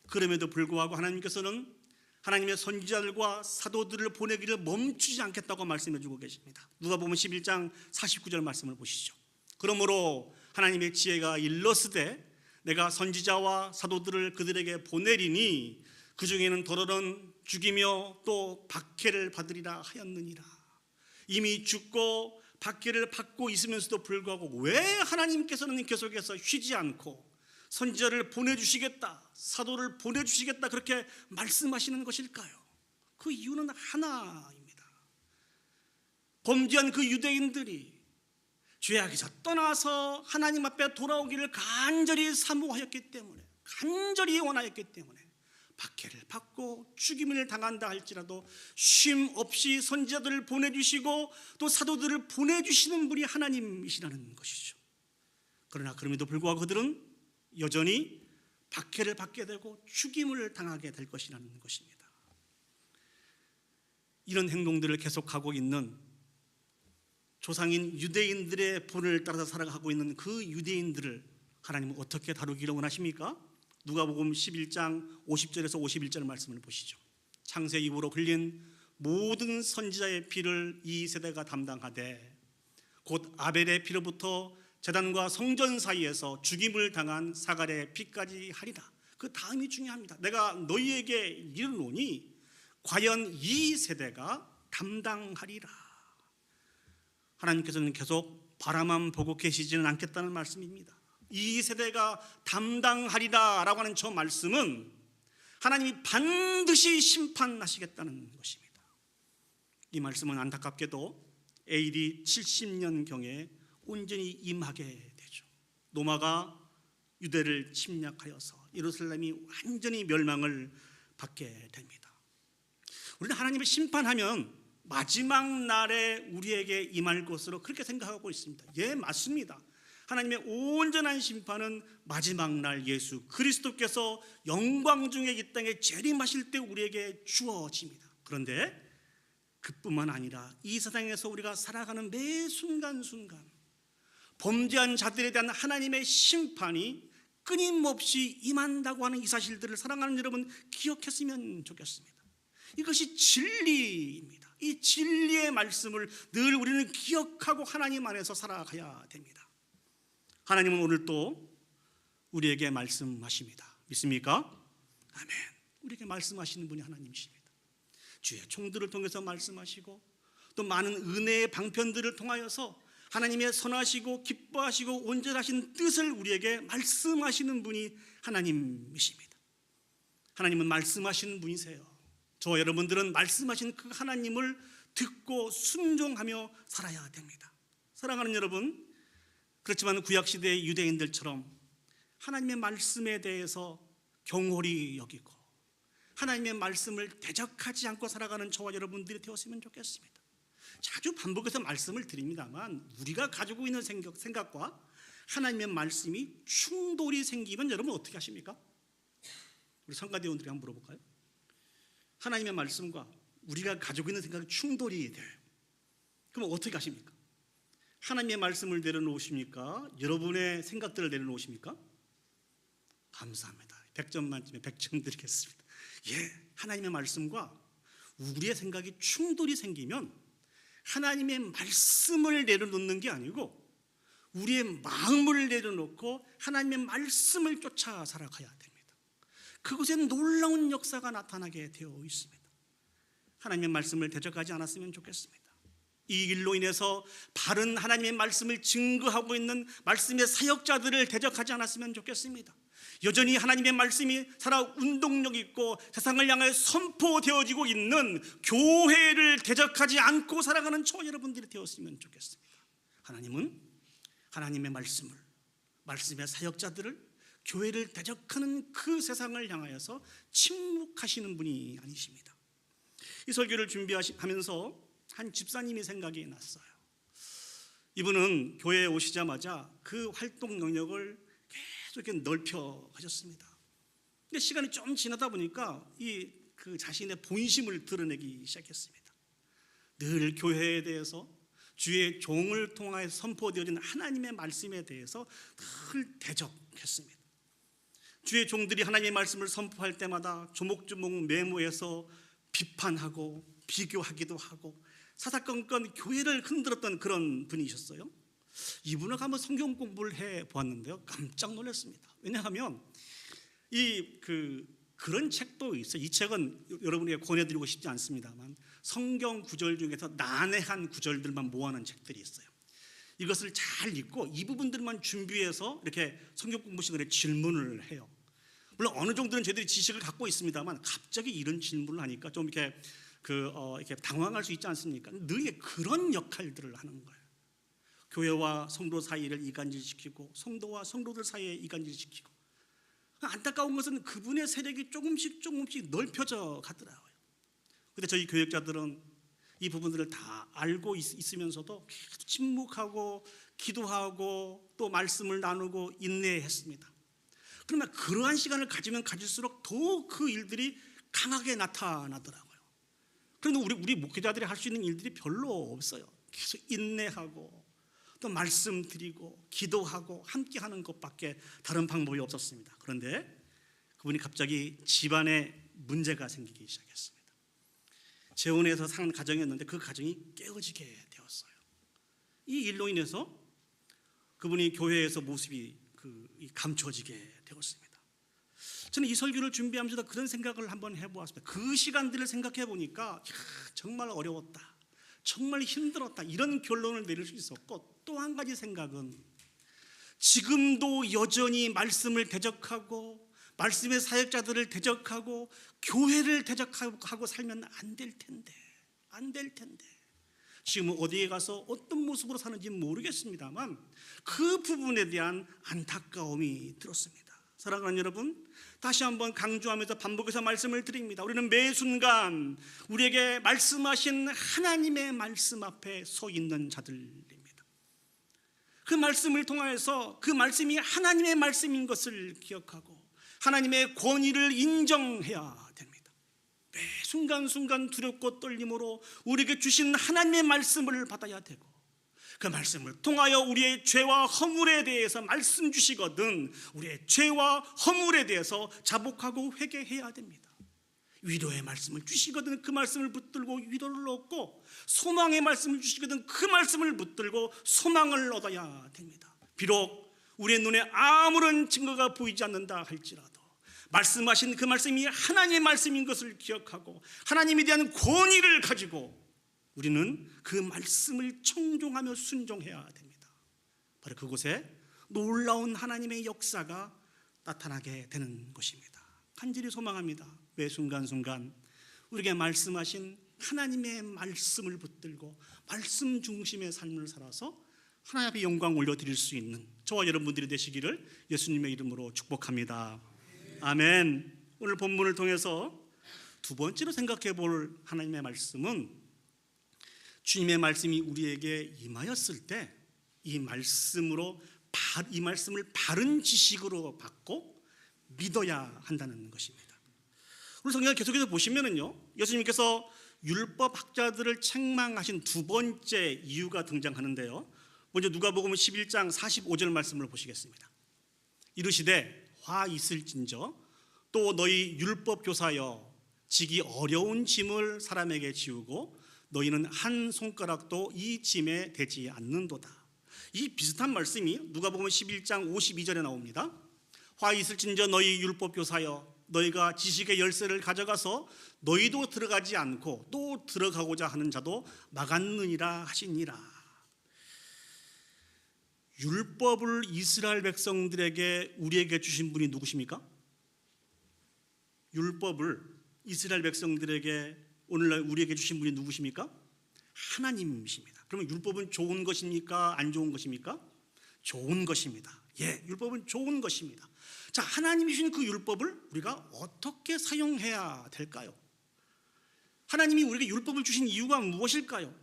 그럼에도 불구하고 하나님께서는 하나님의 선지자들과 사도들을 보내기를 멈추지 않겠다고 말씀해 주고 계십니다. 누가복음 11장 49절 말씀을 보시죠. 그러므로 하나님의 지혜가 일렀으되 내가 선지자와 사도들을 그들에게 보내리니 그 중에는 더러는 죽이며 또 박해를 받으리라 하였느니라. 이미 죽고 박해를 받고 있으면서도 불구하고 왜 하나님께서는 계속해서 쉬지 않고 선지자를 보내주시겠다, 사도를 보내주시겠다 그렇게 말씀하시는 것일까요? 그 이유는 하나입니다. 범죄한 그 유대인들이 죄악에서 떠나서 하나님 앞에 돌아오기를 간절히 사모하였기 때문에, 간절히 원하였기 때문에 박해를 받고 죽임을 당한다 할지라도 쉼 없이 선지자들을 보내주시고 또 사도들을 보내주시는 분이 하나님이시라는 것이죠. 그러나 그럼에도 불구하고 그들은 여전히 박해를 받게 되고 죽임을 당하게 될 것이라는 것입니다. 이런 행동들을 계속하고 있는 조상인 유대인들의 본을 따라서 살아가고 있는 그 유대인들을 하나님은 어떻게 다루기를 원하십니까? 누가복음 11장 50절에서 51절 말씀을 보시죠. 창세 이후로 흘린 모든 선지자의 피를 이 세대가 담당하되 곧 아벨의 피로부터 제단과 성전 사이에서 죽임을 당한 사갈의 피까지 하리라. 그 다음이 중요합니다. 내가 너희에게 이르노니 과연 이 세대가 담당하리라. 하나님께서는 계속 바라만 보고 계시지는 않겠다는 말씀입니다. 이 세대가 담당하리라 라고 하는 저 말씀은 하나님이 반드시 심판하시겠다는 것입니다. 이 말씀은 안타깝게도 AD 70년경에 온전히 임하게 되죠. 로마가 유대를 침략하여서 예루살렘이 완전히 멸망을 받게 됩니다. 우리는 하나님의 심판하면 마지막 날에 우리에게 임할 것으로 그렇게 생각하고 있습니다. 예, 맞습니다. 하나님의 온전한 심판은 마지막 날 예수 그리스도께서 영광 중에 이 땅에 재림하실 때 우리에게 주어집니다. 그런데 그뿐만 아니라 이 세상에서 우리가 살아가는 매 순간순간 범죄한 자들에 대한 하나님의 심판이 끊임없이 임한다고 하는 이 사실들을 사랑하는 여러분 기억했으면 좋겠습니다. 이것이 진리입니다. 이 진리의 말씀을 늘 우리는 기억하고 하나님 안에서 살아가야 됩니다. 하나님은 오늘 또 우리에게 말씀하십니다. 믿습니까? 아멘. 우리에게 말씀하시는 분이 하나님이십니다. 주의 총들을 통해서 말씀하시고 또 많은 은혜의 방편들을 통하여서 하나님의 선하시고 기뻐하시고 온전하신 뜻을 우리에게 말씀하시는 분이 하나님이십니다. 하나님은 말씀하시는 분이세요. 저와 여러분들은 말씀하신 그 하나님을 듣고 순종하며 살아야 됩니다. 사랑하는 여러분, 그렇지만 구약시대의 유대인들처럼 하나님의 말씀에 대해서 경홀히 여기고 하나님의 말씀을 대적하지 않고 살아가는 저와 여러분들이 되었으면 좋겠습니다. 자주 반복해서 말씀을 드립니다만 우리가 가지고 있는 생각과 하나님의 말씀이 충돌이 생기면 여러분 어떻게 하십니까? 우리 성가대원들이 한번 물어볼까요? 하나님의 말씀과 우리가 가지고 있는 생각이 충돌이 돼요. 그럼 어떻게 하십니까? 하나님의 말씀을 내려놓으십니까? 여러분의 생각들을 내려놓으십니까? 감사합니다. 100점 만점에 100점 드리겠습니다. 예, 하나님의 말씀과 우리의 생각이 충돌이 생기면 하나님의 말씀을 내려놓는 게 아니고 우리의 마음을 내려놓고 하나님의 말씀을 쫓아 살아가야 됩니다. 그곳에 놀라운 역사가 나타나게 되어 있습니다. 하나님의 말씀을 대적하지 않았으면 좋겠습니다. 이 일로 인해서 바른 하나님의 말씀을 증거하고 있는 말씀의 사역자들을 대적하지 않았으면 좋겠습니다. 여전히 하나님의 말씀이 살아 운동력 있고 세상을 향해 선포되어지고 있는 교회를 대적하지 않고 살아가는 저와 여러분들이 되었으면 좋겠습니다. 하나님은 하나님의 말씀을, 말씀의 사역자들을, 교회를 대적하는 그 세상을 향하여서 침묵하시는 분이 아니십니다. 이 설교를 준비하면서 한 집사님이 생각이 났어요. 이분은 교회에 오시자마자 그 활동 영역을 계속 이렇게 넓혀 가셨습니다. 근데 시간이 좀 지나다 보니까 그 자신의 본심을 드러내기 시작했습니다. 늘 교회에 대해서 주의 종을 통하여 선포되어진 하나님의 말씀에 대해서 늘 대적했습니다. 주의 종들이 하나님의 말씀을 선포할 때마다 조목조목 메모해서 비판하고 비교하기도 하고 사사건건 교회를 흔들었던 그런 분이셨어요. 이분을 한번 성경 공부를 해보았는데요, 깜짝 놀랐습니다. 왜냐하면 그런 책도 있어요. 이 책은 여러분에게 권해드리고 싶지 않습니다만 성경 구절 중에서 난해한 구절들만 모아놓은 책들이 있어요. 이것을 잘 읽고 이 부분들만 준비해서 이렇게 성경 공부 시간에 질문을 해요. 물론 어느 정도는 저희들이 지식을 갖고 있습니다만 갑자기 이런 질문을 하니까 좀 이렇게 당황할 수 있지 않습니까? 늘 그런 역할들을 하는 거예요. 교회와 성도 사이를 이간질시키고 성도와 성도들 사이에 이간질시키고, 안타까운 것은 그분의 세력이 조금씩 넓혀져 가더라고요. 그런데 저희 교역자들은 이 부분들을 다 알고 있으면서도 계속 침묵하고 기도하고 또 말씀을 나누고 인내했습니다. 그러면 그러한 시간을 가지면 가질수록 더 그 일들이 강하게 나타나더라고요. 그런데 우리 목회자들이 할 수 있는 일들이 별로 없어요. 계속 인내하고 또 말씀드리고 기도하고 함께하는 것밖에 다른 방법이 없었습니다. 그런데 그분이 갑자기 집안에 문제가 생기기 시작했습니다. 재혼해서 사는 가정이었는데 그 가정이 깨어지게 되었어요. 이 일로 인해서 그분이 교회에서 모습이 감춰지게 되었습니다. 저는 이 설교를 준비하면서 그런 생각을 한번 해보았습니다. 그 시간들을 생각해 보니까 정말 어려웠다, 정말 힘들었다, 이런 결론을 내릴 수 있었고, 또 한 가지 생각은 지금도 여전히 말씀을 대적하고 말씀의 사역자들을 대적하고 교회를 대적하고 살면 안 될 텐데, 지금 어디에 가서 어떤 모습으로 사는지 모르겠습니다만 그 부분에 대한 안타까움이 들었습니다. 사랑하는 여러분, 다시 한번 강조하면서 반복해서 말씀을 드립니다. 우리는 매 순간 우리에게 말씀하신 하나님의 말씀 앞에 서 있는 자들입니다. 그 말씀을 통하여서 그 말씀이 하나님의 말씀인 것을 기억하고 하나님의 권위를 인정해야 됩니다. 매 순간순간 두렵고 떨림으로 우리에게 주신 하나님의 말씀을 받아야 되고, 그 말씀을 통하여 우리의 죄와 허물에 대해서 말씀 주시거든 우리의 죄와 허물에 대해서 자복하고 회개해야 됩니다. 위로의 말씀을 주시거든 그 말씀을 붙들고 위로를 얻고, 소망의 말씀을 주시거든 그 말씀을 붙들고 소망을 얻어야 됩니다. 비록 우리의 눈에 아무런 증거가 보이지 않는다 할지라도 말씀하신 그 말씀이 하나님의 말씀인 것을 기억하고 하나님에 대한 권위를 가지고 우리는 그 말씀을 청종하며 순종해야 됩니다. 바로 그곳에 놀라운 하나님의 역사가 나타나게 되는 것입니다. 간절히 소망합니다. 매 순간순간 우리에게 말씀하신 하나님의 말씀을 붙들고 말씀 중심의 삶을 살아서 하나님 앞에 영광 올려드릴 수 있는 저와 여러분들이 되시기를 예수님의 이름으로 축복합니다. 아멘. 오늘 본문을 통해서 두 번째로 생각해 볼 하나님의 말씀은 주님의 말씀이 우리에게 임하였을 때 이 말씀을 바른 지식으로 받고 믿어야 한다는 것입니다. 우리 성경을 계속해서 보시면은요, 예수님께서 율법 학자들을 책망하신 두 번째 이유가 등장하는데요. 먼저 누가복음 11장 45절 말씀을 보시겠습니다. 이르시되 화 있을진저 또 너희 율법 교사여 지기 어려운 짐을 사람에게 지우고 너희는 한 손가락도 이 짐에 대지 않는도다. 이 비슷한 말씀이 누가복음 11장 52절에 나옵니다. 화 있을진저 너희 율법 교사여 너희가 지식의 열쇠를 가져가서 너희도 들어가지 않고 또 들어가고자 하는 자도 막았느니라 하시니라. 율법을 이스라엘 백성들에게 우리에게 주신 분이 누구십니까? 율법을 이스라엘 백성들에게 오늘날 우리에게 주신 분이 누구십니까? 하나님이십니다. 그러면 율법은 좋은 것입니까? 안 좋은 것입니까? 좋은 것입니다. 예, 율법은 좋은 것입니다. 자, 하나님이 주신 그 율법을 우리가 어떻게 사용해야 될까요? 하나님이 우리에게 율법을 주신 이유가 무엇일까요?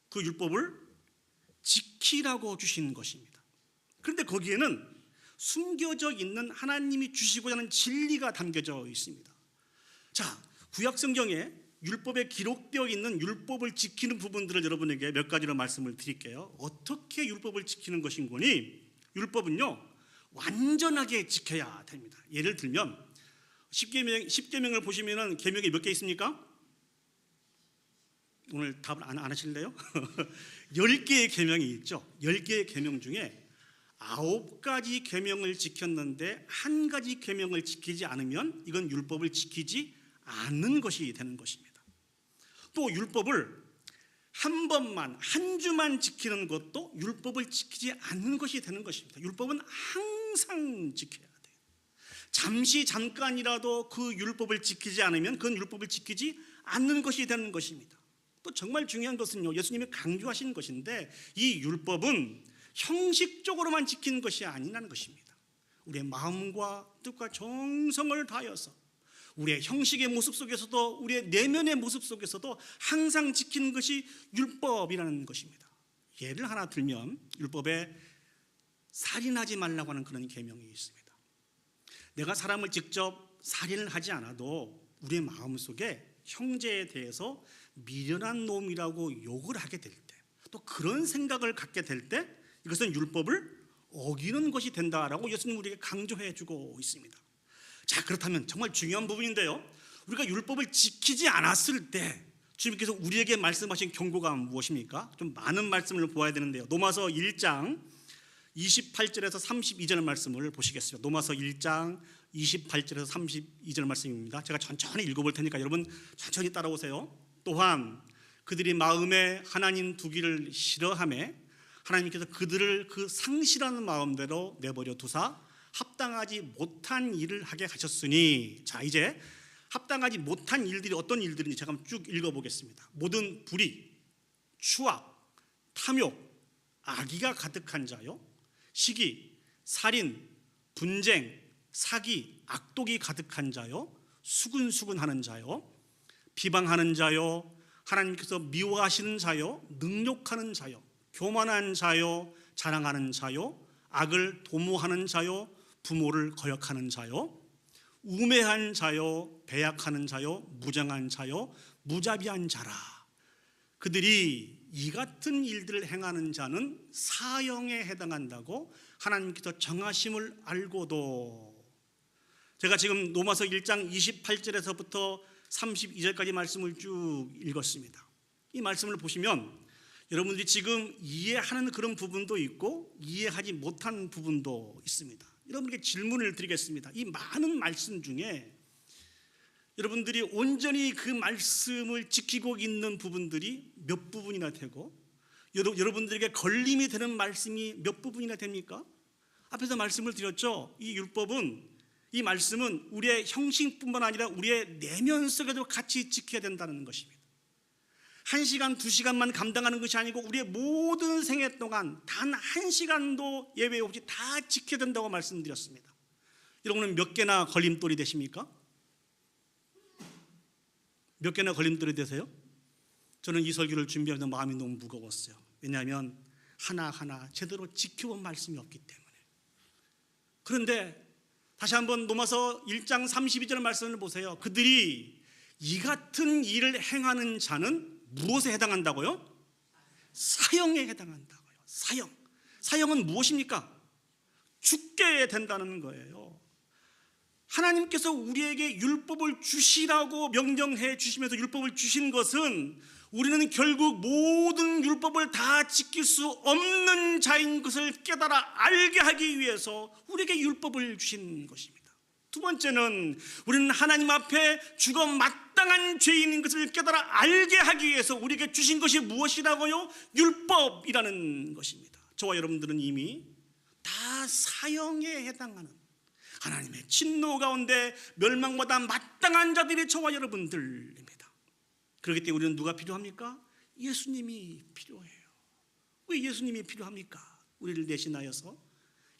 그 율법을 지키라고 주신 것입니다. 그런데 거기에는 숨겨져 있는 하나님이 주시고자 하는 진리가 담겨져 있습니다. 자, 구약 성경에 율법에 기록되어 있는 율법을 지키는 부분들을 여러분에게 몇 가지로 말씀을 드릴게요. 어떻게 율법을 지키는 것인 거니? 율법은요, 완전하게 지켜야 됩니다. 예를 들면 10계명을 보시면은 계명이 몇 개 있습니까? 오늘 답을 안 하실래요? 10개의 계명이 있죠. 10개의 계명 중에 9가지 계명을 지켰는데 한 가지 계명을 지키지 않으면 이건 율법을 지키지 않는 것이 되는 것입니다. 또 율법을 한 번만, 한 주만 지키는 것도 율법을 지키지 않는 것이 되는 것입니다. 율법은 항상 지켜야 돼요. 잠깐이라도 그 율법을 지키지 않으면 그건 율법을 지키지 않는 것이 되는 것입니다. 또 정말 중요한 것은요, 예수님이 강조하신 것인데 이 율법은 형식적으로만 지키는 것이 아니라는 것입니다. 우리의 마음과 뜻과 정성을 다하여서 우리의 형식의 모습 속에서도 우리의 내면의 모습 속에서도 항상 지키는 것이 율법이라는 것입니다. 예를 하나 들면 율법에 살인하지 말라고 하는 그런 계명이 있습니다. 내가 사람을 직접 살인을 하지 않아도 우리의 마음속에 형제에 대해서 미련한 놈이라고 욕을 하게 될 때, 또 그런 생각을 갖게 될 때 이것은 율법을 어기는 것이 된다라고 예수님 우리에게 강조해 주고 있습니다. 자, 그렇다면 정말 중요한 부분인데요, 우리가 율법을 지키지 않았을 때 주님께서 우리에게 말씀하신 경고가 무엇입니까? 좀 많은 말씀을 보아야 되는데요, 로마서 1장 28절에서 32절 말씀을 보시겠습니다. 로마서 1장 28절에서 32절 말씀입니다. 제가 천천히 읽어볼 테니까 여러분 천천히 따라오세요. 또한 그들이 마음에 하나님 두기를 싫어하며 하나님께서 그들을 그 상실하는 마음대로 내버려 두사 합당하지 못한 일을 하게 하셨으니, 자 이제 합당하지 못한 일들이 어떤 일들인지 제가 한번 쭉 읽어보겠습니다. 모든 불의, 추악, 탐욕, 악의가 가득한 자요, 시기, 살인, 분쟁, 사기, 악독이 가득한 자요, 수근수근하는 자요, 비방하는 자요, 하나님께서 미워하시는 자요, 능욕하는 자요, 교만한 자요, 자랑하는 자요, 악을 도모하는 자요, 부모를 거역하는 자요, 우매한 자요, 배약하는 자요, 무장한 자요, 무자비한 자라. 그들이 이 같은 일들을 행하는 자는 사형에 해당한다고 하나님께서 정하심을 알고도. 제가 지금 로마서 1장 28절에서부터 32절까지 말씀을 쭉 읽었습니다. 이 말씀을 보시면 여러분들이 지금 이해하는 그런 부분도 있고 이해하지 못한 부분도 있습니다. 여러분에게 질문을 드리겠습니다. 이 많은 말씀 중에 여러분들이 온전히 그 말씀을 지키고 있는 부분들이 몇 부분이나 되고 여러분들에게 걸림이 되는 말씀이 몇 부분이나 됩니까? 앞에서 말씀을 드렸죠. 이 율법은, 이 말씀은 우리의 형식뿐만 아니라 우리의 내면 속에도 같이 지켜야 된다는 것입니다. 1시간, 2시간만 감당하는 것이 아니고 우리의 모든 생애 동안 단 1시간도 예외 없이 다 지켜야 된다고 말씀드렸습니다. 여러분은 몇 개나 걸림돌이 되십니까? 몇 개나 걸림돌이 되세요? 저는 이 설교를 준비하면서 마음이 너무 무거웠어요. 왜냐하면 하나하나 제대로 지켜본 말씀이 없기 때문에. 그런데 다시 한번 로마서 1장 32절 말씀을 보세요. 그들이 이 같은 일을 행하는 자는 무엇에 해당한다고요? 사형에 해당한다고요. 사형. 사형은 무엇입니까? 죽게 된다는 거예요. 하나님께서 우리에게 율법을 주시라고 명령해 주시면서 율법을 주신 것은 우리는 결국 모든 율법을 다 지킬 수 없는 자인 것을 깨달아 알게 하기 위해서 우리에게 율법을 주신 것입니다. 두 번째는 우리는 하나님 앞에 죽어 마땅한 죄인인 것을 깨달아 알게 하기 위해서 우리에게 주신 것이 무엇이라고요? 율법이라는 것입니다. 저와 여러분들은 이미 다 사형에 해당하는 하나님의 진노 가운데 멸망보다 마땅한 자들이 저와 여러분들입니다. 그렇기 때문에 우리는 누가 필요합니까? 예수님이 필요해요. 왜 예수님이 필요합니까? 우리를 대신하여서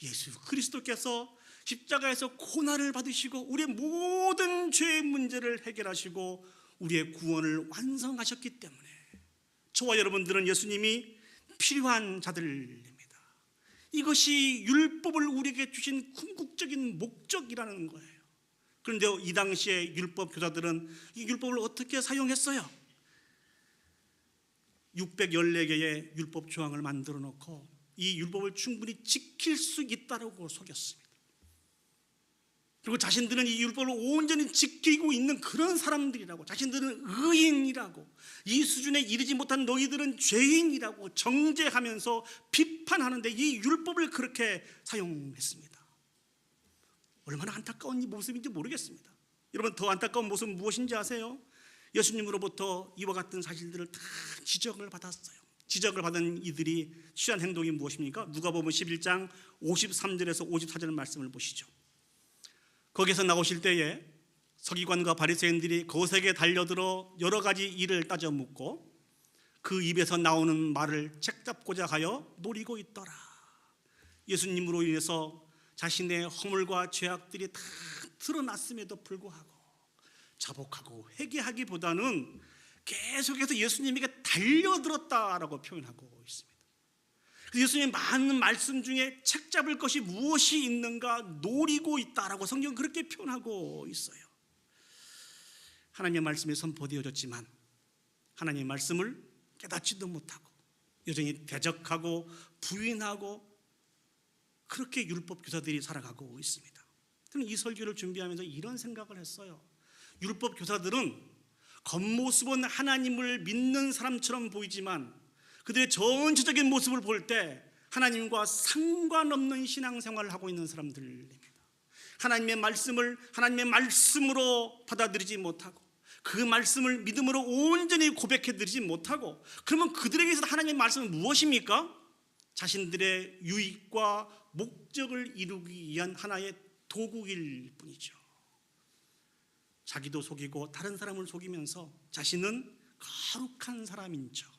예수 그리스도께서 십자가에서 고난을 받으시고 우리의 모든 죄의 문제를 해결하시고 우리의 구원을 완성하셨기 때문에 저와 여러분들은 예수님이 필요한 자들입니다. 이것이 율법을 우리에게 주신 궁극적인 목적이라는 거예요. 그런데 이 당시에 율법 교사들은 이 율법을 어떻게 사용했어요? 614개의 율법 조항을 만들어 놓고 이 율법을 충분히 지킬 수 있다고 속였습니다. 그리고 자신들은 이 율법을 온전히 지키고 있는 그런 사람들이라고, 자신들은 의인이라고, 이 수준에 이르지 못한 너희들은 죄인이라고 정죄하면서 비판하는데 이 율법을 그렇게 사용했습니다. 얼마나 안타까운 이 모습인지 모르겠습니다. 여러분, 더 안타까운 모습은 무엇인지 아세요? 예수님으로부터 이와 같은 사실들을 다 지적을 받았어요. 지적을 받은 이들이 취한 행동이 무엇입니까? 누가복음 11장 53절에서 54절 말씀을 보시죠. 거기서 나오실 때에 서기관과 바리새인들이 거세게 달려들어 여러 가지 일을 따져 묻고 그 입에서 나오는 말을 책잡고자 하여 노리고 있더라. 예수님으로 인해서 자신의 허물과 죄악들이 다 드러났음에도 불구하고 자복하고 회개하기보다는 계속해서 예수님에게 달려들었다라고 표현하고 있습니다. 예수님의 많은 말씀 중에 책 잡을 것이 무엇이 있는가 노리고 있다라고 성경은 그렇게 표현하고 있어요. 하나님의 말씀이 선포되어졌지만 하나님의 말씀을 깨닫지도 못하고 여전히 대적하고 부인하고 그렇게 율법 교사들이 살아가고 있습니다. 저는 이 설교를 준비하면서 이런 생각을 했어요. 율법 교사들은 겉모습은 하나님을 믿는 사람처럼 보이지만 그들의 전체적인 모습을 볼 때 하나님과 상관없는 신앙생활을 하고 있는 사람들입니다. 하나님의 말씀을 하나님의 말씀으로 받아들이지 못하고 그 말씀을 믿음으로 온전히 고백해드리지 못하고, 그러면 그들에게서 하나님의 말씀은 무엇입니까? 자신들의 유익과 목적을 이루기 위한 하나의 도구일 뿐이죠. 자기도 속이고 다른 사람을 속이면서 자신은 거룩한 사람인 척,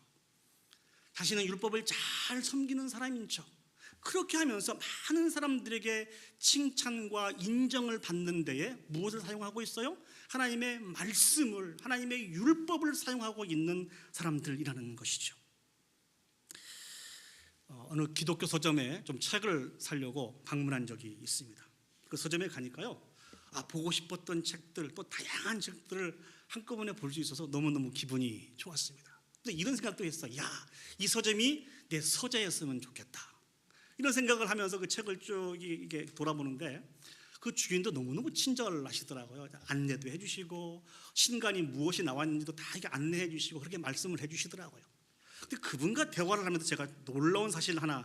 자신은 율법을 잘 섬기는 사람인 척, 그렇게 하면서 많은 사람들에게 칭찬과 인정을 받는 데에 무엇을 사용하고 있어요? 하나님의 말씀을, 하나님의 율법을 사용하고 있는 사람들이라는 것이죠. 어느 기독교 서점에 좀 책을 사려고 방문한 적이 있습니다. 그 서점에 가니까요, 보고 싶었던 책들, 또 다양한 책들을 한꺼번에 볼 수 있어서 너무너무 기분이 좋았습니다. 근데 이런 생각도 했어요. 이 서점이 내 서재였으면 좋겠다. 이런 생각을 하면서 그 책을 쭉 이게 돌아보는데, 그 주인도 너무너무 친절하시더라고요. 안내도 해주시고 신간이 무엇이 나왔는지도 다 이게 안내해 주시고 그렇게 말씀을 해주시더라고요. 근데 그분과 대화를 하면서 제가 놀라운 사실을 하나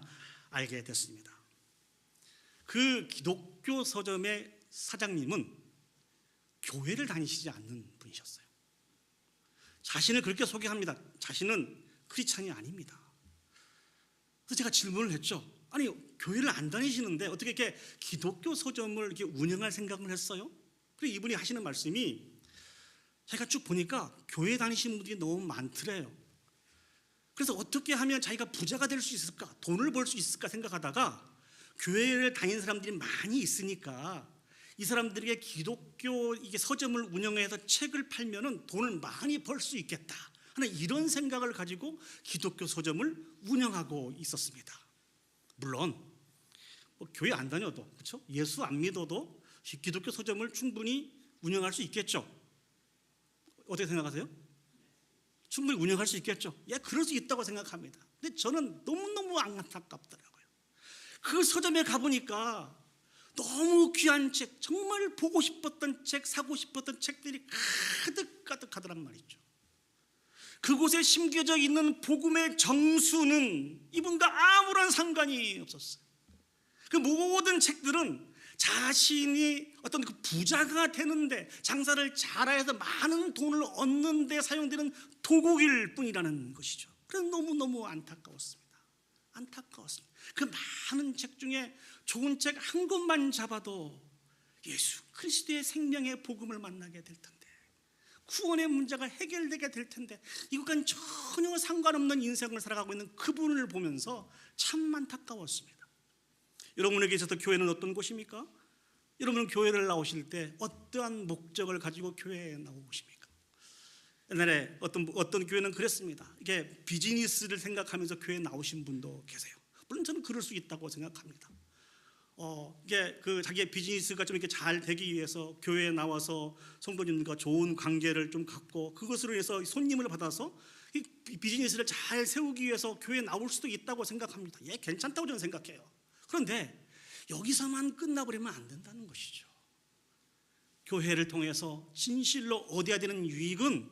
알게 됐습니다. 그 기독교 서점의 사장님은 교회를 다니시지 않는 분이셨어요. 자신을 그렇게 소개합니다. 자신은 크리스찬이 아닙니다. 그래서 제가 질문을 했죠. 아니, 교회를 안 다니시는데 어떻게 이렇게 기독교 서점을 이렇게 운영할 생각을 했어요? 그리고 이분이 하시는 말씀이, 제가 쭉 보니까 교회 다니시는 분들이 너무 많더래요. 그래서 어떻게 하면 자기가 부자가 될 수 있을까, 돈을 벌 수 있을까 생각하다가 교회를 다니는 사람들이 많이 있으니까 이 사람들에게 기독교 이게 서점을 운영해서 책을 팔면은 돈을 많이 벌 수 있겠다 하는 이런 생각을 가지고 기독교 서점을 운영하고 있었습니다. 물론 교회 안 다녀도, 그렇죠? 예수 안 믿어도 기독교 서점을 충분히 운영할 수 있겠죠. 어떻게 생각하세요? 충분히 운영할 수 있겠죠. 그럴 수 있다고 생각합니다. 근데 저는 너무너무 안타깝더라고요. 그 서점에 가보니까 너무 귀한 책, 정말 보고 싶었던 책, 사고 싶었던 책들이 가득가득하더란 말이죠. 그곳에 심겨져 있는 복음의 정수는 이분과 아무런 상관이 없었어요. 그 모든 책들은 자신이 어떤 그 부자가 되는데, 장사를 잘해서 많은 돈을 얻는 데 사용되는 도구일 뿐이라는 것이죠. 그래서 너무너무 안타까웠습니다. 그 많은 책 중에 좋은 책 한 권만 잡아도 예수 그리스도의 생명의 복음을 만나게 될 텐데, 구원의 문제가 해결되게 될 텐데, 이것과는 전혀 상관없는 인생을 살아가고 있는 그분을 보면서 참 안타까웠습니다. 여러분에게 있어서 교회는 어떤 곳입니까? 여러분은 교회를 나오실 때 어떠한 목적을 가지고 교회에 나오십니까? 옛날에 어떤 교회는 그랬습니다. 이게 비즈니스를 생각하면서 교회에 나오신 분도 계세요. 물론 저는 그럴 수 있다고 생각합니다. 이게 그 자기의 비즈니스가 좀 이렇게 잘 되기 위해서 교회에 나와서 성도님들과 좋은 관계를 좀 갖고 그것으로 해서 손님을 받아서 이 비즈니스를 잘 세우기 위해서 교회에 나올 수도 있다고 생각합니다. 괜찮다고 저는 생각해요. 그런데 여기서만 끝나버리면 안 된다는 것이죠. 교회를 통해서 진실로 얻어야 되는 유익은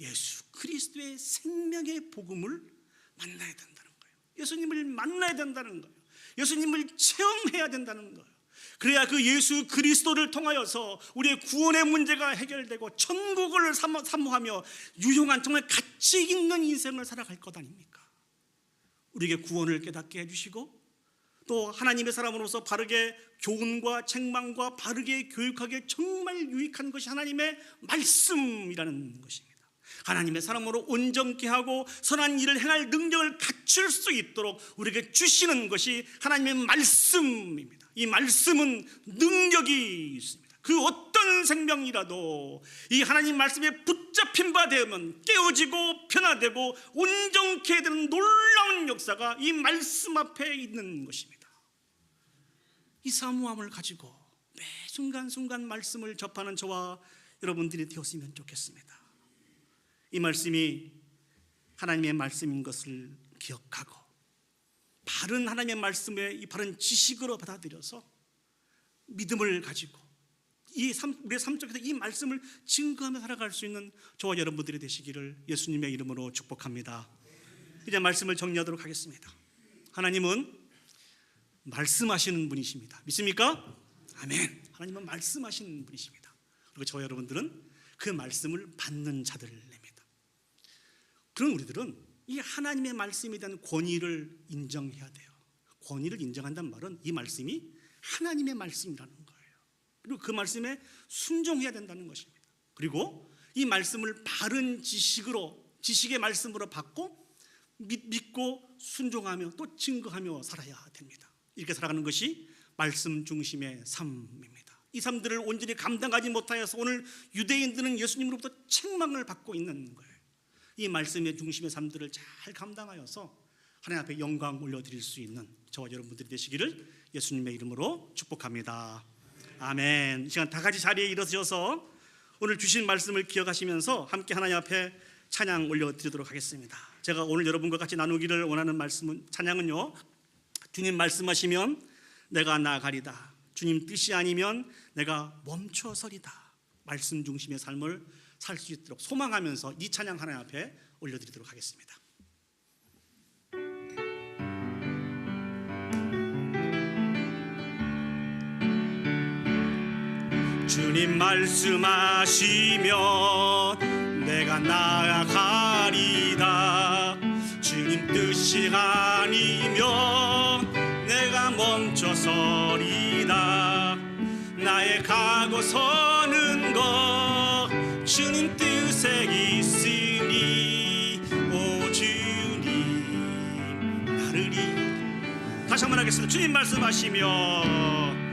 예수 그리스도의 생명의 복음을 만나야 된다는 거예요. 예수님을 만나야 된다는 거예요. 예수님을 체험해야 된다는 거예요. 그래야 그 예수 그리스도를 통하여서 우리의 구원의 문제가 해결되고 천국을 사모하며 유용한 정말 가치 있는 인생을 살아갈 것 아닙니까? 우리에게 구원을 깨닫게 해주시고 또 하나님의 사람으로서 바르게 교훈과 책망과 바르게 교육하기에 정말 유익한 것이 하나님의 말씀이라는 것입니다. 하나님의 사람으로 온전케 하고 선한 일을 행할 능력을 갖출 수 있도록 우리에게 주시는 것이 하나님의 말씀입니다. 이 말씀은 능력이 있습니다. 그 어떤 생명이라도 이 하나님 말씀에 붙잡힌 바 되면 깨어지고 변화되고 온전케 되는 놀라운 역사가 이 말씀 앞에 있는 것입니다. 이 사모함을 가지고 매 순간순간 말씀을 접하는 저와 여러분들이 되었으면 좋겠습니다. 이 말씀이 하나님의 말씀인 것을 기억하고 바른 하나님의 말씀의 이 바른 지식으로 받아들여서 믿음을 가지고 우리의 삶 속에서 이 말씀을 증거하며 살아갈 수 있는 저와 여러분들이 되시기를 예수님의 이름으로 축복합니다. 이제 말씀을 정리하도록 하겠습니다. 하나님은 말씀하시는 분이십니다. 믿습니까? 아멘. 하나님은 말씀하시는 분이십니다. 그리고 저와 여러분들은 그 말씀을 받는 자들입니다. 그런 우리들은 이 하나님의 말씀에 대한 권위를 인정해야 돼요. 권위를 인정한다는 말은 이 말씀이 하나님의 말씀이라는 거예요. 그리고 그 말씀에 순종해야 된다는 것입니다. 그리고 이 말씀을 바른 지식의 말씀으로 받고 믿고 순종하며 또 증거하며 살아야 됩니다. 이렇게 살아가는 것이 말씀 중심의 삶입니다. 이 삶들을 온전히 감당하지 못하여서 오늘 유대인들은 예수님으로부터 책망을 받고 있는 거예요. 이 말씀의 중심의 삶들을 잘 감당하여서 하나님 앞에 영광 올려드릴 수 있는 저와 여러분들이 되시기를 예수님의 이름으로 축복합니다. 아멘. 이 시간 다 같이 자리에 일어서셔서 오늘 주신 말씀을 기억하시면서 함께 하나님 앞에 찬양 올려드리도록 하겠습니다. 제가 오늘 여러분과 같이 나누기를 원하는 찬양은요, 주님 말씀하시면 내가 나아가리다, 주님 뜻이 아니면 내가 멈춰서리다. 말씀 중심의 삶을 살 수 있도록 소망하면서 이 찬양 하나님 앞에 올려드리도록 하겠습니다. 주님 말씀하시면 내가 나아가리다, 주님 뜻이 아니면 내가 멈춰서리다. 나의 가고 서는 것 주님 뜻에 있으니 오 주님 나르리. 다시 한번 하겠습니다. 주님 말씀하시면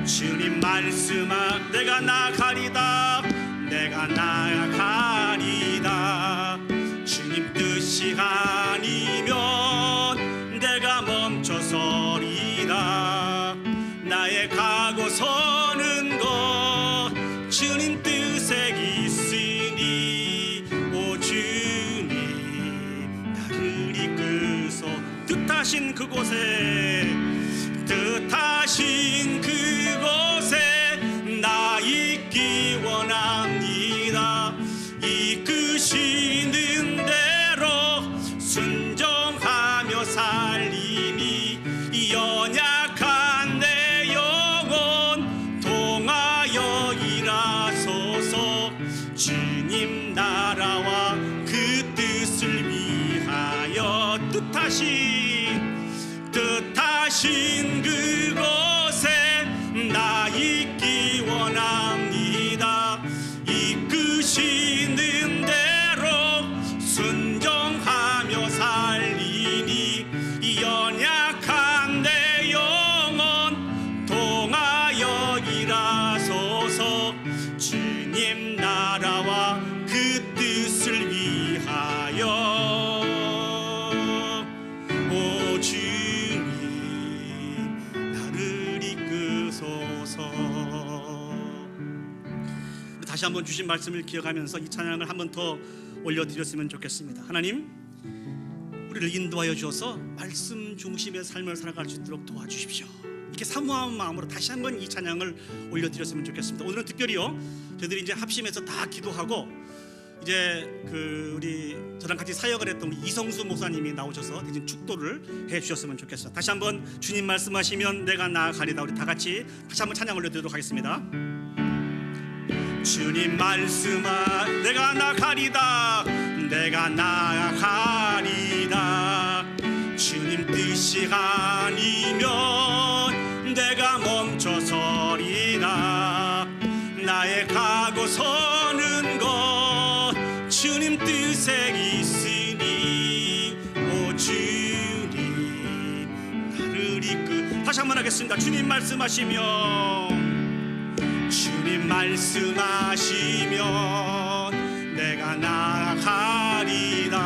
주님 내가 나아가리다, 내가 나아가리다, 주님 뜻이 아니면 내가 멈춰서리다. 나의 가고 서는 것 주님 뜻에 있으니 오 주님 나를 이끌소. 뜻하신 그곳에 나 있기 원합니다. 이끄시는 대로 순종하며 살리니 연약한 내 영혼 통하여 일하소서. 주님 나라와 그 뜻을 위하여 뜻하신 그곳에 나 있기 원합니다. 이끄시는 대로 순종하며 살리니 연약한 내 영혼 통하여 일하소서. 주님 나라와 그 뜻을 위하여 오 주님 나를 이끄소서. 다시 한번 주신 말씀을 기억하면서 이 찬양을 한 번 더 올려드렸으면 좋겠습니다. 하나님, 우리를 인도하여 주셔서 말씀 중심의 삶을 살아갈 수 있도록 도와주십시오. 이렇게 사모한 마음으로 다시 한번 이 찬양을 올려드렸으면 좋겠습니다. 오늘은 특별히요, 저희들이 이제 합심해서 다 기도하고 이제 우리 저랑 같이 사역을 했던 우리 이성수 목사님이 나오셔서 대신 축도를 해주셨으면 좋겠어요. 다시 한번 주님 말씀하시면 내가 나아가리다, 우리 다 같이 다시 한번 찬양 올려드리도록 하겠습니다. 주님 내가 나아가리다, 내가 나아가리다, 주님 뜻이 아니면 내가 멈춰서리다. 나의 가고 서는 것 주님 뜻에 있으니 오 주님 나를 다시 한번 하겠습니다. 주님 말씀하시면 내가 나아가리다,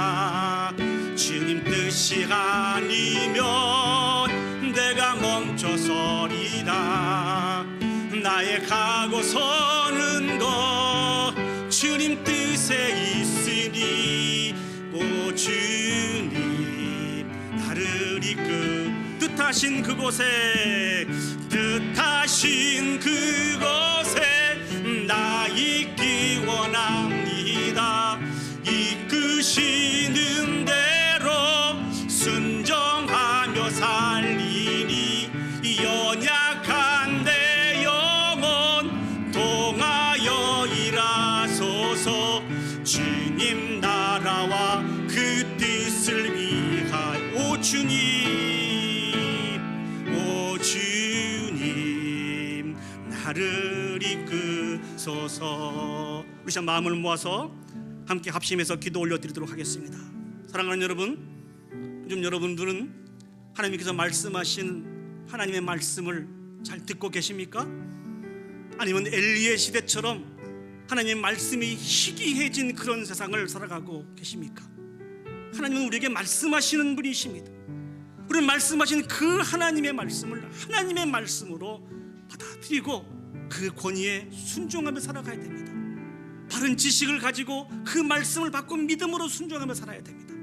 주님 뜻이 아니면 내가 멈춰서리다. 나의 가고 서는 것 주님 뜻에 있으니 오 주님 나를 뜻하신 그곳에 나 있기 원합니다. 이끄시는 대로 순종하며 살리니 나를 이끄소서. 우리 참 마음을 모아서 함께 합심해서 기도 올려드리도록 하겠습니다. 사랑하는 여러분, 요즘 여러분들은 하나님께서 말씀하신 하나님의 말씀을 잘 듣고 계십니까? 아니면 엘리의 시대처럼 하나님의 말씀이 희귀해진 그런 세상을 살아가고 계십니까? 하나님은 우리에게 말씀하시는 분이십니다. 우리는 말씀하신 그 하나님의 말씀을 하나님의 말씀으로 받아들이고 그 권위에 순종하며 살아가야 됩니다. 바른 지식을 가지고 그 말씀을 받고 믿음으로 순종하며 살아야 됩니다.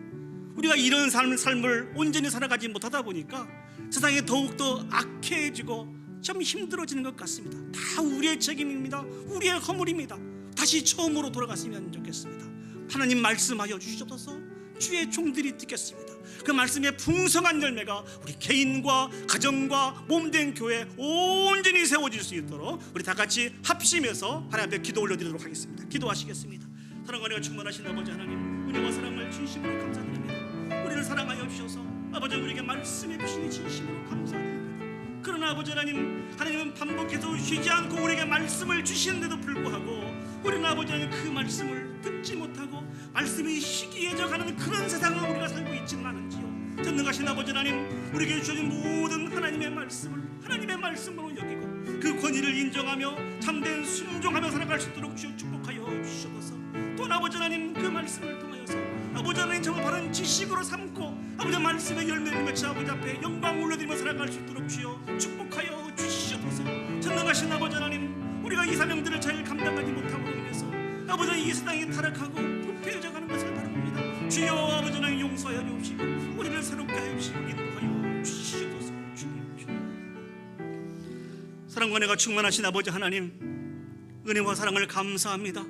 우리가 이런 삶을 온전히 살아가지 못하다 보니까 세상이 더욱더 악해지고 좀 힘들어지는 것 같습니다. 다 우리의 책임입니다. 우리의 허물입니다. 다시 처음으로 돌아갔으면 좋겠습니다. 하나님 말씀하여 주시옵소서. 주의 종들이 듣겠습니다. 그 말씀의 풍성한 열매가 우리 개인과 가정과 몸된 교회 온전히 세워질 수 있도록 우리 다 같이 합심해서 하나님 앞에 기도 올려드리도록 하겠습니다. 기도하시겠습니다. 사랑과 은혜가 충만하신 아버지 하나님, 은혜와 사랑을 진심으로 감사드립니다. 우리를 사랑하여 주셔서 아버지 우리에게 말씀해 주시니 진심으로 감사드립니다. 그러나 아버지 하나님은 반복해서 쉬지 않고 우리에게 말씀을 주시는데도 불구하고 우리는 아버지 하나님 그 말씀을 듣지 못하고 말씀이 희귀해져 가는 그런 세상을 우리가 살고 있지는 않은지요. 전능하신 아버지 하나님, 우리에게 주신 모든 하나님의 말씀을 하나님의 말씀으로 여기고 그 권위를 인정하며 참된 순종하며 살아갈 수 있도록 주여 축복하여 주시옵소서. 또 아버지 하나님 그 말씀을 통하여서 아버지 하나님 정말 바른 지식으로 삼고 아버지 말씀의 열매를 맺혀 아버지 앞에 영광 올려드리며 살아갈 수 있도록 주여 축복하여 주시옵소서. 전능하신 아버지 하나님, 우리가 이 사명들을 잘 감당하지 못함으로 인해서 아버지 이 세상이 타락하고 부패해져 가는 것을 바랍니다. 주여 아버지 하나님 용서하여 주시고 우리를 새롭게 하여 주시고 인도하여 주시옵소서. 주님 사랑과 은혜가 충만하신 아버지 하나님, 은혜와 사랑을 감사합니다.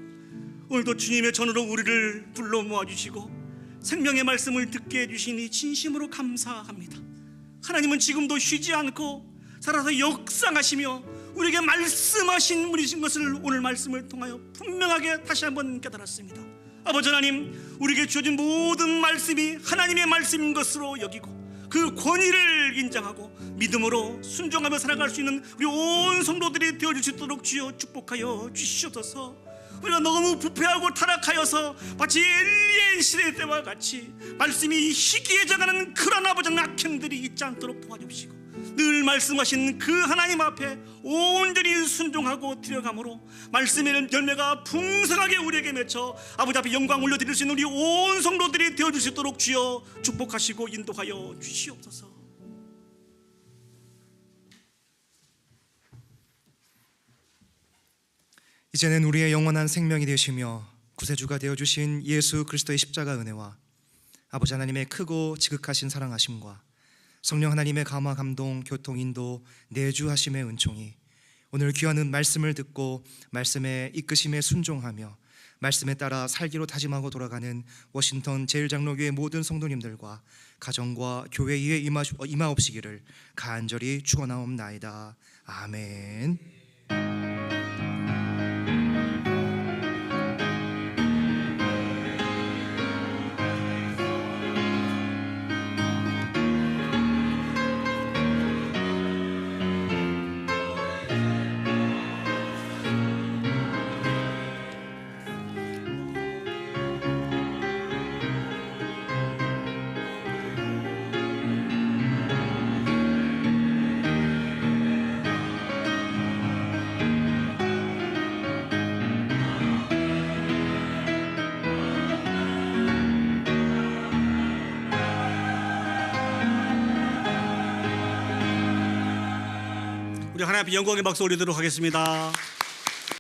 오늘도 주님의 전으로 우리를 불러 모아주시고 생명의 말씀을 듣게 해주시니 진심으로 감사합니다. 하나님은 지금도 쉬지 않고 살아서 역사하시며 우리에게 말씀하신 분이신 것을 오늘 말씀을 통하여 분명하게 다시 한번 깨달았습니다. 아버지 하나님, 우리에게 주어진 모든 말씀이 하나님의 말씀인 것으로 여기고 그 권위를 인정하고 믿음으로 순종하며 살아갈 수 있는 우리 온 성도들이 되어줄 수 있도록 주여 축복하여 주시옵소서. 우리가 너무 부패하고 타락하여서 마치 엘리의 시대 때와 같이 말씀이 희귀해져가는 그런 아버지 악행들이 있지 않도록 도와주시고 늘 말씀하신 그 하나님 앞에 온전히 순종하고 들어감으로 말씀의 열매가 풍성하게 우리에게 맺혀 아버지 앞에 영광 올려드릴 수 있는 우리 온 성도들이 되어줄 수 있도록 주여 축복하시고 인도하여 주시옵소서. 이제는 우리의 영원한 생명이 되시며 구세주가 되어주신 예수 그리스도의 십자가 은혜와 아버지 하나님의 크고 지극하신 사랑하심과 성령 하나님의 감화 감동 교통 인도 내주하심의 은총이 오늘 귀한 말씀을 듣고 말씀에 이끄심에 순종하며 말씀에 따라 살기로 다짐하고 돌아가는 워싱턴 제일장로교회 모든 성도님들과 가정과 교회에 임하옵시기를 간절히 축원하옵나이다. 아멘. 우리 하나님 앞에 영광의 박수 올리도록 하겠습니다.